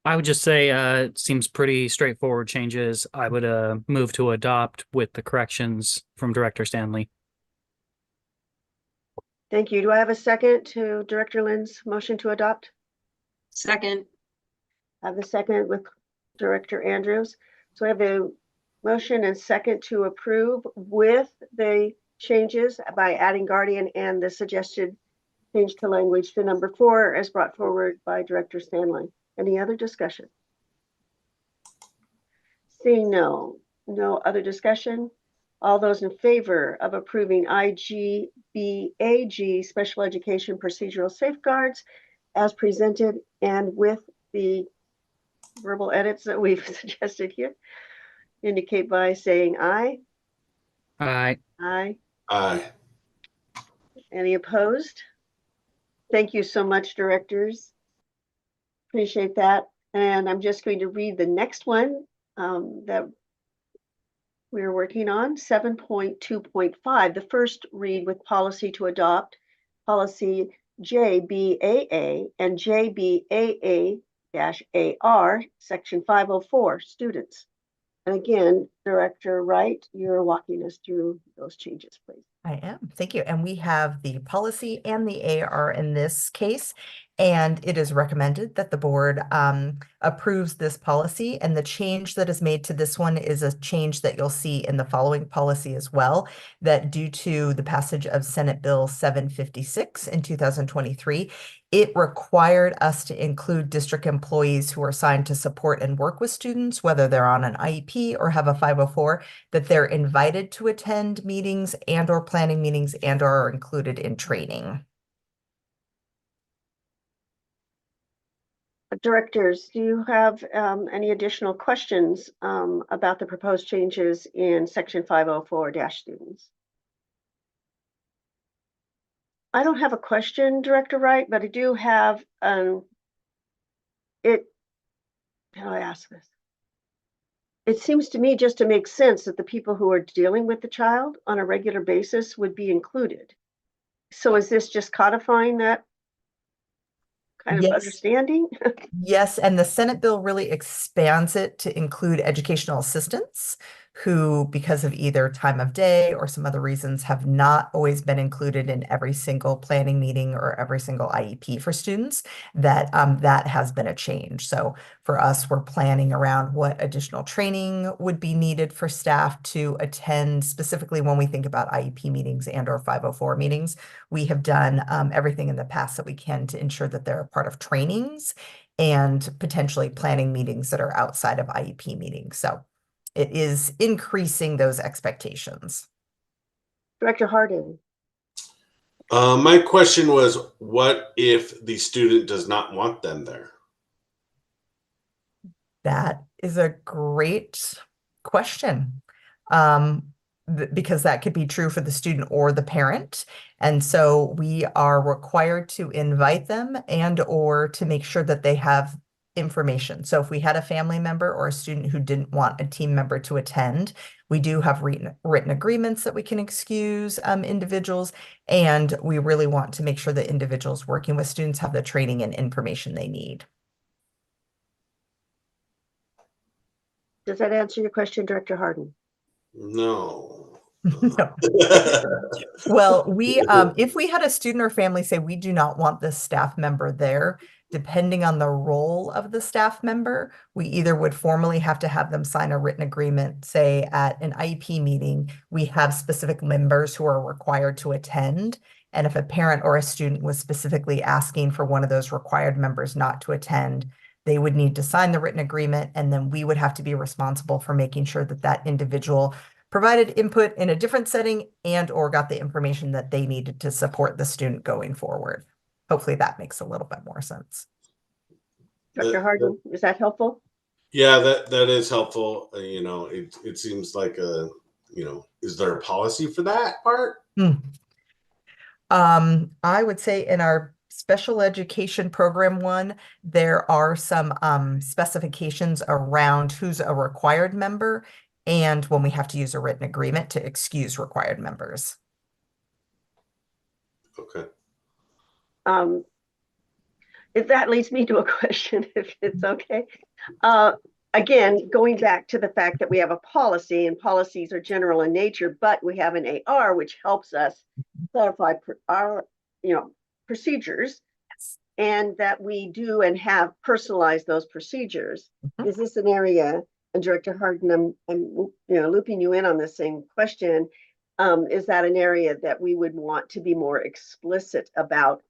I would just say it seems pretty straightforward changes. I would move to adopt with the corrections from Director Stanley.
Thank you. Do I have a second to Director Lynn's motion to adopt?
Second.
I have a second with Director Andrews. So I have a Motion and second to approve with the changes by adding guardian and the suggested change to language to number 4 as brought forward by Director Stanley. Any other discussion? Seeing no other discussion. All those in favor of approving IGBAG special education procedural safeguards as presented and with the verbal edits that we've suggested here, indicate by saying aye.
Aye.
Aye.
Aye.
Any opposed? Thank you so much, directors. Appreciate that. And I'm just going to read the next one that we're working on, 7.2.5, the first read with policy to adopt policy JBAA and JBAA-AR, section 504, students. And again, Director Wright, you're walking us through those changes, please.
I am. Thank you. And we have the policy and the AR in this case, and it is recommended that the board approves this policy. And the change that is made to this one is a change that you'll see in the following policy as well, that due to the passage of Senate Bill 756 in 2023, it required us to include district employees who are assigned to support and work with students, whether they're on an IEP or have a 504, that they're invited to attend meetings and or planning meetings and or are included in training.
Directors, do you have any additional questions about the proposed changes in section 504-students? I don't have a question, Director Wright, but I do have how do I ask this? It seems to me just to make sense that the people who are dealing with the child on a regular basis would be included. So is this just codifying that kind of understanding?
Yes, and the Senate bill really expands it to include educational assistants who, because of either time of day or some other reasons, have not always been included in every single planning meeting or every single IEP for students, that that has been a change. So for us, we're planning around what additional training would be needed for staff to attend, specifically when we think about IEP meetings and or 504 meetings. We have done everything in the past that we can to ensure that they're a part of trainings and potentially planning meetings that are outside of IEP meetings. So it is increasing those expectations.
Director Hardin.
My question was, what if the student does not want them there?
That is a great question. Because that could be true for the student or the parent. And so we are required to invite them and or to make sure that they have information. So if we had a family member or a student who didn't want a team member to attend, we do have written agreements that we can excuse individuals, and we really want to make sure that individuals working with students have the training and information they need.
Does that answer your question, Director Hardin?
No.
No. Well, we if we had a student or family say we do not want this staff member there, depending on the role of the staff member, we either would formally have to have them sign a written agreement, say at an IEP meeting, we have specific members who are required to attend. And if a parent or a student was specifically asking for one of those required members not to attend, they would need to sign the written agreement, and then we would have to be responsible for making sure that that individual provided input in a different setting and or got the information that they needed to support the student going forward. Hopefully that makes a little bit more sense.
Dr. Hardin, is that helpful?
Yeah, that is helpful. You know, it seems like a, you know, is there a policy for that part?
I would say in our special education program one, there are some specifications around who's a required member and when we have to use a written agreement to excuse required members.
Okay.
If that leads me to a question, if it's okay. Again, going back to the fact that we have a policy and policies are general in nature, but we have an AR, which helps us clarify our, procedures, and that we do and have personalized those procedures. Is this an area, and Director Harden, I'm looping you in on the same question. Is that an area that we would want to be more explicit about?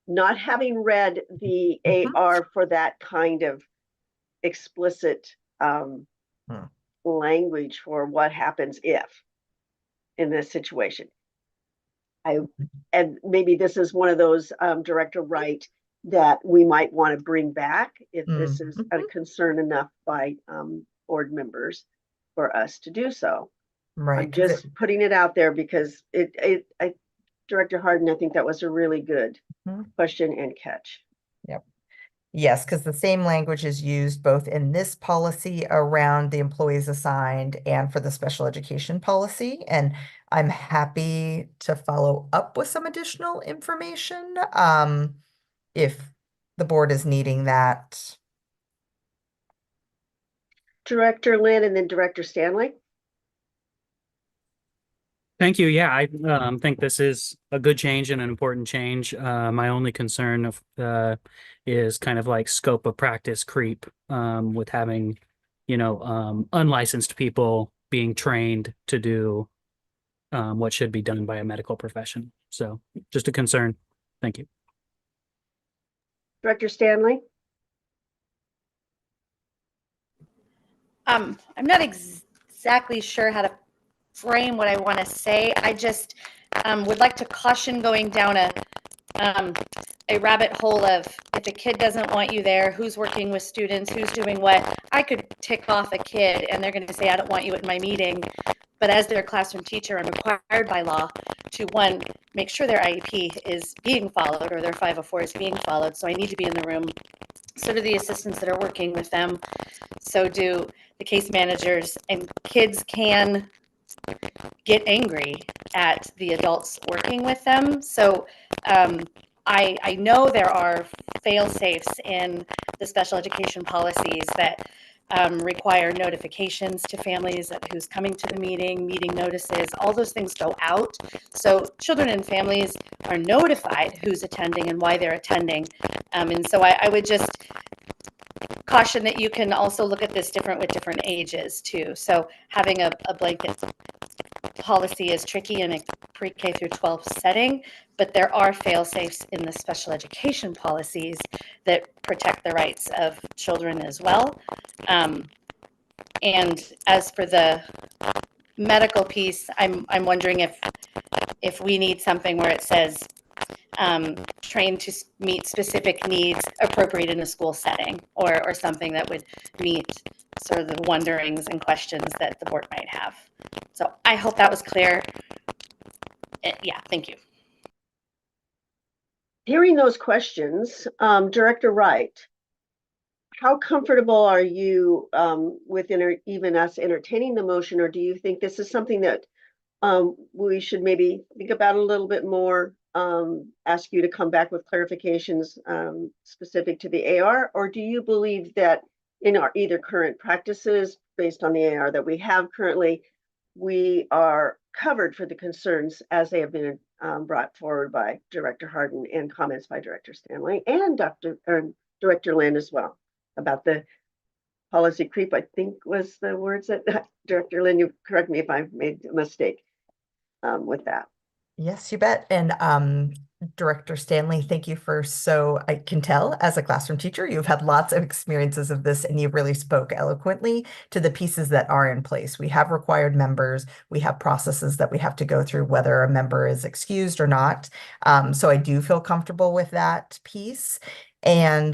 Not having read the AR for that kind of explicit language for what happens if in this situation. And maybe this is one of those, Director Wright, that we might want to bring back if this is a concern enough by board members for us to do so.
Right.
I'm just putting it out there because Director Harden, I think that was a really good question and catch.
Yep. Yes, because the same language is used both in this policy around the employees assigned and for the special education policy. And I'm happy to follow up with some additional information if the board is needing that.
Director Lynn and then Director Stanley.
Thank you. Yeah, I think this is a good change and an important change. My only concern is kind of like scope of practice creep with having, unlicensed people being trained to do what should be done by a medical profession. So just a concern. Thank you.
Director Stanley.
I'm not exactly sure how to frame what I want to say. I just would like to caution going down a rabbit hole of if a kid doesn't want you there, who's working with students, who's doing what. I could tick off a kid and they're going to say, I don't want you at my meeting. But as their classroom teacher, I'm required by law to, one, make sure their IEP is being followed or their 504 is being followed. So I need to be in the room. So do the assistants that are working with them. So do the case managers, and kids can get angry at the adults working with them. So I know there are fail-safes in the special education policies that require notifications to families of who's coming to the meeting notices, all those things go out. So children and families are notified who's attending and why they're attending. And so I would just caution that you can also look at this different with different ages too. So having a blanket policy is tricky in a pre-K through 12 setting, but there are fail-safes in the special education policies that protect the rights of children as well. And as for the medical piece, I'm wondering if we need something where it says trained to meet specific needs appropriate in a school setting, or something that would meet sort of the wonderings and questions that the board might have. So I hope that was clear. Yeah, thank you.
Hearing those questions, Director Wright, how comfortable are you with even us entertaining the motion, or do you think this is something that we should maybe think about a little bit more, ask you to come back with clarifications specific to the AR, or do you believe that in our either current practices based on the AR that we have currently, we are covered for the concerns as they have been brought forward by Director Harden and comments by Director Stanley and Director Lynn as well about the policy creep, I think was the words that Director Lynn, you correct me if I've made a mistake with that.
Yes, you bet. And Director Stanley, thank you I can tell as a classroom teacher, you've had lots of experiences of this and you really spoke eloquently to the pieces that are in place. We have required members, we have processes that we have to go through, whether a member is excused or not. So I do feel comfortable with that piece. And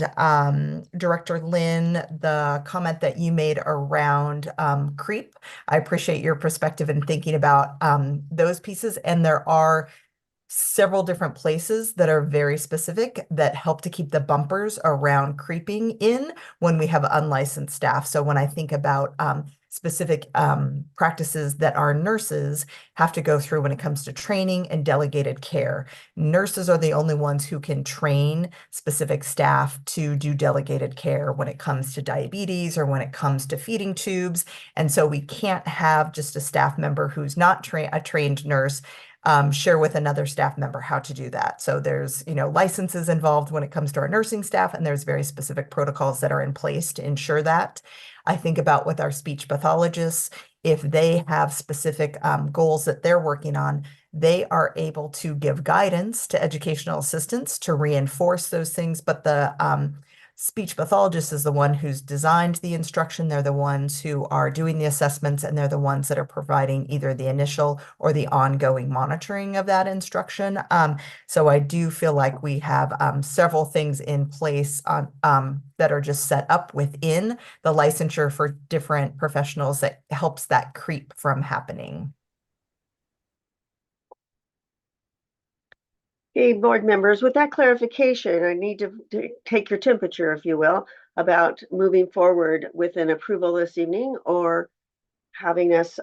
Director Lynn, the comment that you made around creep, I appreciate your perspective in thinking about those pieces. And there are several different places that are very specific that help to keep the bumpers around creeping in when we have unlicensed staff. So when I think about specific practices that our nurses have to go through when it comes to training and delegated care. Nurses are the only ones who can train specific staff to do delegated care when it comes to diabetes or when it comes to feeding tubes. And so we can't have just a staff member who's not a trained nurse share with another staff member how to do that. So there's, licenses involved when it comes to our nursing staff, and there's very specific protocols that are in place to ensure that. I think about with our speech pathologists, if they have specific goals that they're working on, they are able to give guidance to educational assistants to reinforce those things. But the speech pathologist is the one who's designed the instruction. They're the ones who are doing the assessments, and they're the ones that are providing either the initial or the ongoing monitoring of that instruction. So I do feel like we have several things in place on that are just set up within the licensure for different professionals that helps that creep from happening.
Hey, board members, with that clarification, I need to take your temperature, if you will, about moving forward with an approval this evening or having us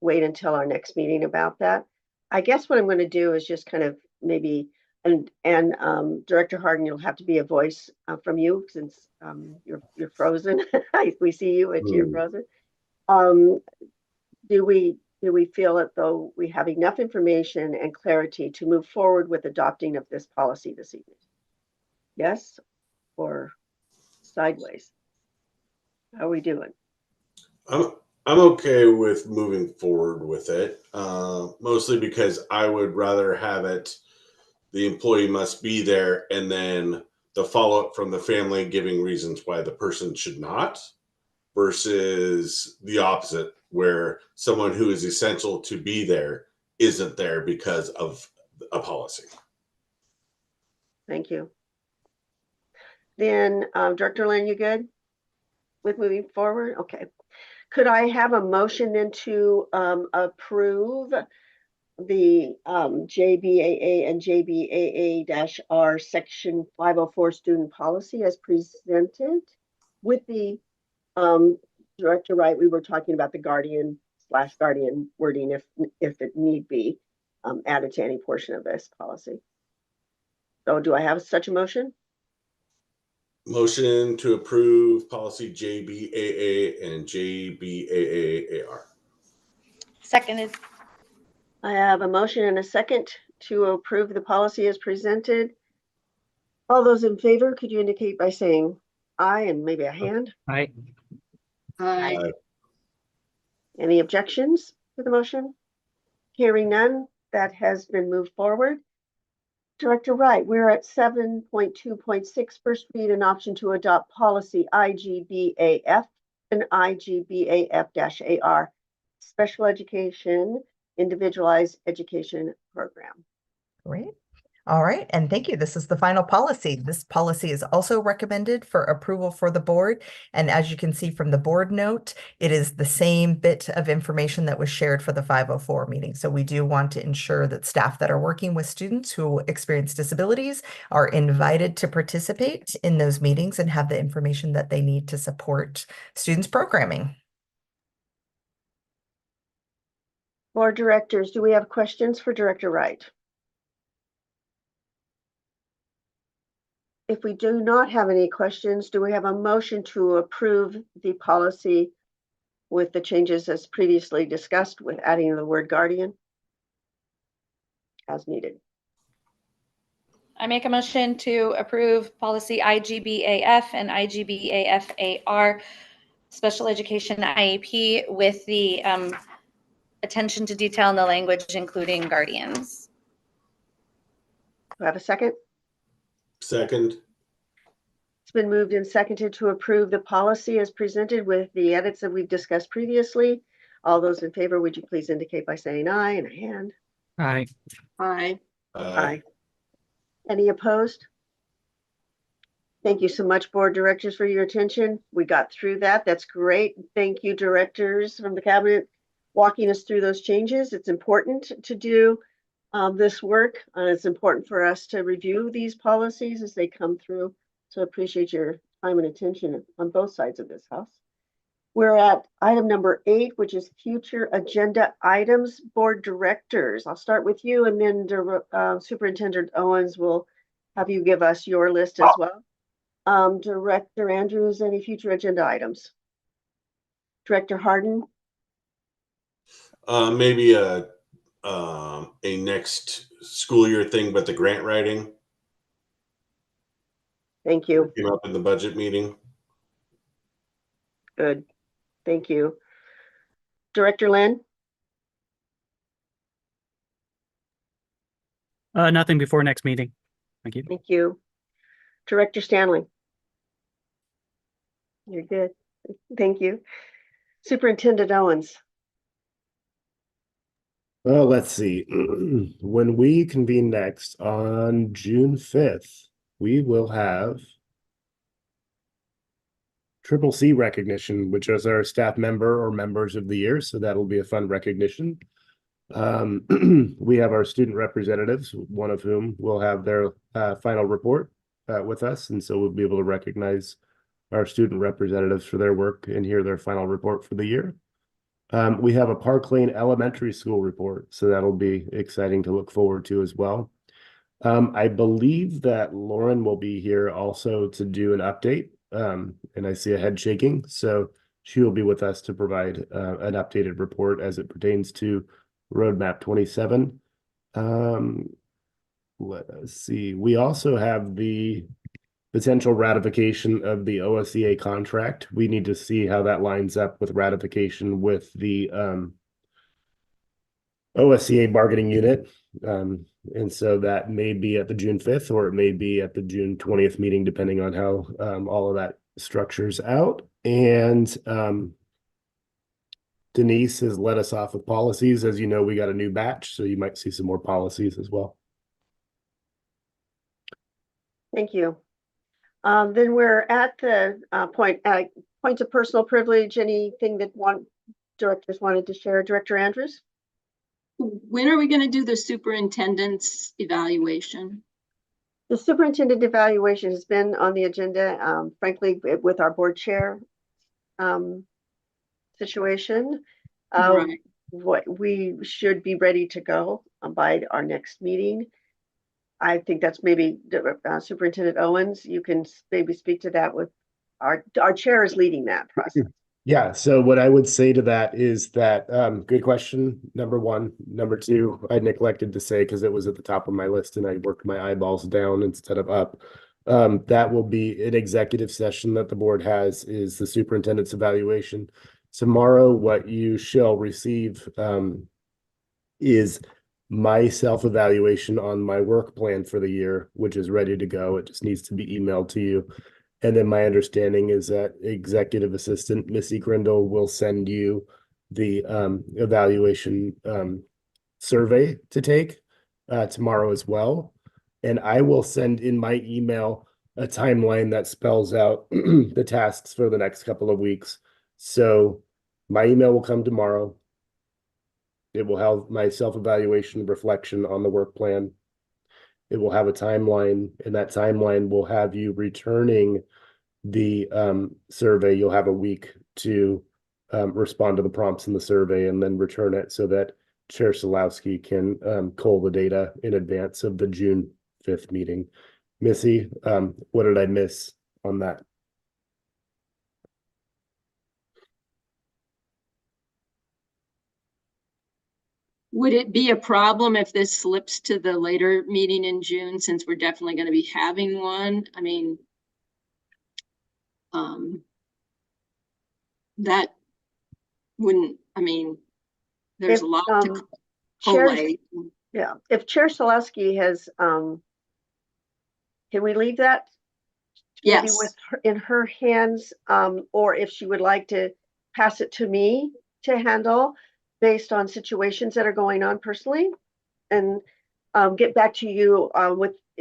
wait until our next meeting about that. I guess what I'm going to do is just kind of maybe, and Director Harden, you'll have to be a voice from you since you're frozen. We see you, but you're frozen. Do we feel that though we have enough information and clarity to move forward with adopting of this policy this evening? Yes or sideways? How are we doing?
I'm okay with moving forward with it, mostly because I would rather have it, the employee must be there, and then the follow-up from the family giving reasons why the person should not, versus the opposite, where someone who is essential to be there isn't there because of a policy.
Thank you. Then, Director Lynn, you good with moving forward? Okay. Could I have a motion then to approve the JBAA and JBAA-R section 504 student policy as presented with the Director Wright, we were talking about the guardian/guardian wording if it need be added to any portion of this policy. So do I have such a motion?
Motion to approve policy JBAA and JBAA-AR.
Seconded.
I have a motion and a second to approve the policy as presented. All those in favor, could you indicate by saying aye and maybe a hand?
Aye.
Aye. Any objections to the motion? Hearing none, that has been moved forward. Director Wright, we're at 7.2.6, first read and option to adopt policy IGBAF and IGBAF-AR, special education, individualized education program.
Great. All right, and thank you. This is the final policy. This policy is also recommended for approval for the board. And as you can see from the board note, it is the same bit of information that was shared for the 504 meeting. So we do want to ensure that staff that are working with students who experience disabilities are invited to participate in those meetings and have the information that they need to support students' programming.
Board directors, do we have questions for Director Wright? If we do not have any questions, do we have a motion to approve the policy with the changes as previously discussed with adding the word guardian as needed?
I make a motion to approve policy IGBAF and IGBAF-AR, special education IEP, with the attention to detail in the language, including guardians.
Do I have a second?
Second.
It's been moved and seconded to approve the policy as presented with the edits that we've discussed previously. All those in favor, would you please indicate by saying aye and a hand?
Aye.
Aye. Aye. Any opposed? Thank you so much, board directors, for your attention. We got through that. That's great. Thank you, directors from the cabinet, walking us through those changes. It's important to do this work. It's important for us to review these policies as they come through. So appreciate your time and attention on both sides of this house. We're at item number 8, which is future agenda items. Board directors, I'll start with you, and then Superintendent Owens will have you give us your list as well. Director Andrews, any future agenda items? Director Harden?
Maybe a a next school year thing, but the grant writing
Thank you.
came up in the budget meeting.
Good. Thank you. Director Lynn?
Nothing before next meeting. Thank you.
Thank you. Director Stanley? You're good. Thank you. Superintendent Owens?
Well, let's see. When we convene next on June 5th, we will have Triple C recognition, which is our staff member or members of the year. So that'll be a fun recognition. We have our student representatives, one of whom will have their final report with us. And so we'll be able to recognize our student representatives for their work and hear their final report for the year. We have a Park Lane Elementary School report, so that'll be exciting to look forward to as well. I believe that Lauren will be here also to do an update, and I see a head shaking, so she will be with us to provide an updated report as it pertains to Roadmap 27. Let us see. We also have the potential ratification of the OSEA contract. We need to see how that lines up with ratification with the OSEA bargaining unit. And so that may be at the June 5th or it may be at the June 20th meeting, depending on how all of that structures out. And Denise has let us off with policies. As you know, we got a new batch, so you might see some more policies as well.
Thank you. Then we're at the points of personal privilege. Anything that directors wanted to share? Director Andrews?
When are we going to do the superintendent's evaluation?
The superintendent evaluation has been on the agenda, frankly, with our board chair situation.
Right.
What we should be ready to go by our next meeting. I think that's maybe Superintendent Owens. You can maybe speak to that with our chair is leading that process.
Yeah, so what I would say to that is that good question, number one. Number two, I neglected to say because it was at the top of my list and I worked my eyeballs down instead of up. That will be an executive session that the board has is the superintendent's evaluation. Tomorrow, what you shall receive is my self-evaluation on my work plan for the year, which is ready to go. It just needs to be emailed to you. And then my understanding is that executive assistant Missy Grindle will send you the evaluation survey to take tomorrow as well. And I will send in my email a timeline that spells out the tasks for the next couple of weeks. So my email will come tomorrow. It will have my self-evaluation reflection on the work plan. It will have a timeline, and that timeline will have you returning the survey. You'll have a week to respond to the prompts in the survey and then return it so that Chair Solowski can cull the data in advance of the June 5th meeting. Missy, what did I miss on that?
Would it be a problem if this slips to the later meeting in June, since we're definitely going to be having one? I mean, that wouldn't, I mean, there's a lot to collate.
Yeah, if Chair Solowski has, can we leave that? Maybe
Yes.
with her, in her hands, or if she would like to pass it to me to handle based on situations that are going on personally, and get back to you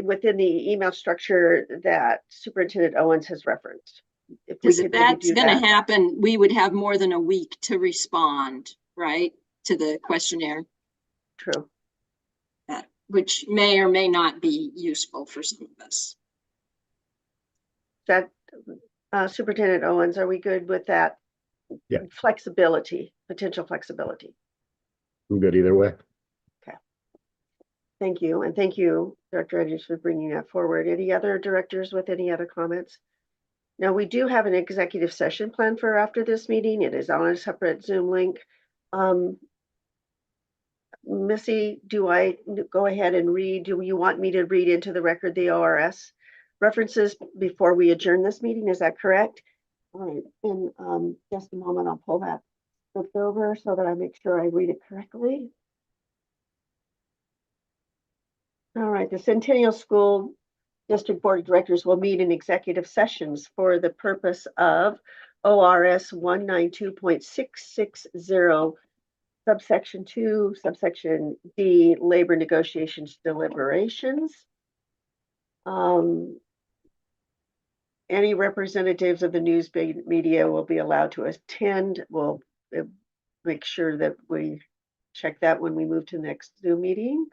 within the email structure that Superintendent Owens has referenced.
Because if that's going to happen, we would have more than a week to respond, right, to the questionnaire.
True.
Which may or may not be useful for some of us.
That Superintendent Owens, are we good with that?
Yeah.
Flexibility, potential flexibility.
I'm good either way.
Okay. Thank you. And thank you, Director Andrews, for bringing that forward. Any other directors with any other comments? Now, we do have an executive session planned for after this meeting. It is on a separate Zoom link. Missy, do I go ahead and read? Do you want me to read into the record the ORS references before we adjourn this meeting? Is that correct? All right, in just a moment, I'll pull that script over so that I make sure I read it correctly. All right, the Centennial School District Board of Directors will meet in executive sessions for the purpose of ORS 192.660, subsection 2, subsection D, labor negotiations deliberations. Any representatives of the news media will be allowed to attend. We'll make sure that we check that when we move to the next Zoom meeting.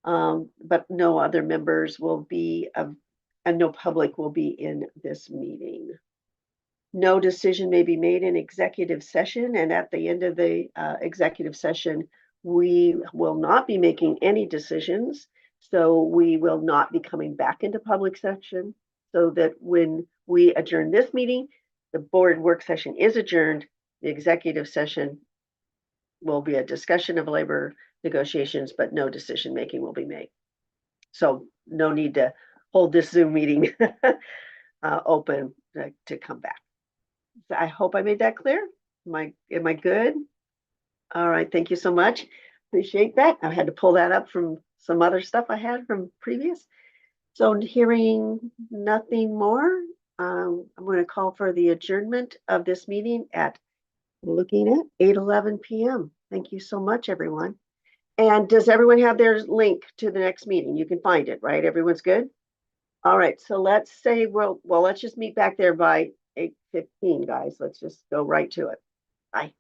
But no other members will be and no public will be in this meeting. No decision may be made in executive session, and at the end of the executive session, we will not be making any decisions. So we will not be coming back into public session, so that when we adjourn this meeting, the board work session is adjourned. The executive session will be a discussion of labor negotiations, but no decision making will be made. So no need to hold this Zoom meeting open to come back. I hope I made that clear. Am I good? All right, thank you so much. Appreciate that. I had to pull that up from some other stuff I had from previous. So hearing nothing more, I'm going to call for the adjournment of this meeting at, looking at 8:11 p.m. Thank you so much, everyone. And does everyone have their link to the next meeting? You can find it, right? Everyone's good? All right, so let's say, well, let's just meet back there by 8:15, guys. Let's just go right to it. Bye.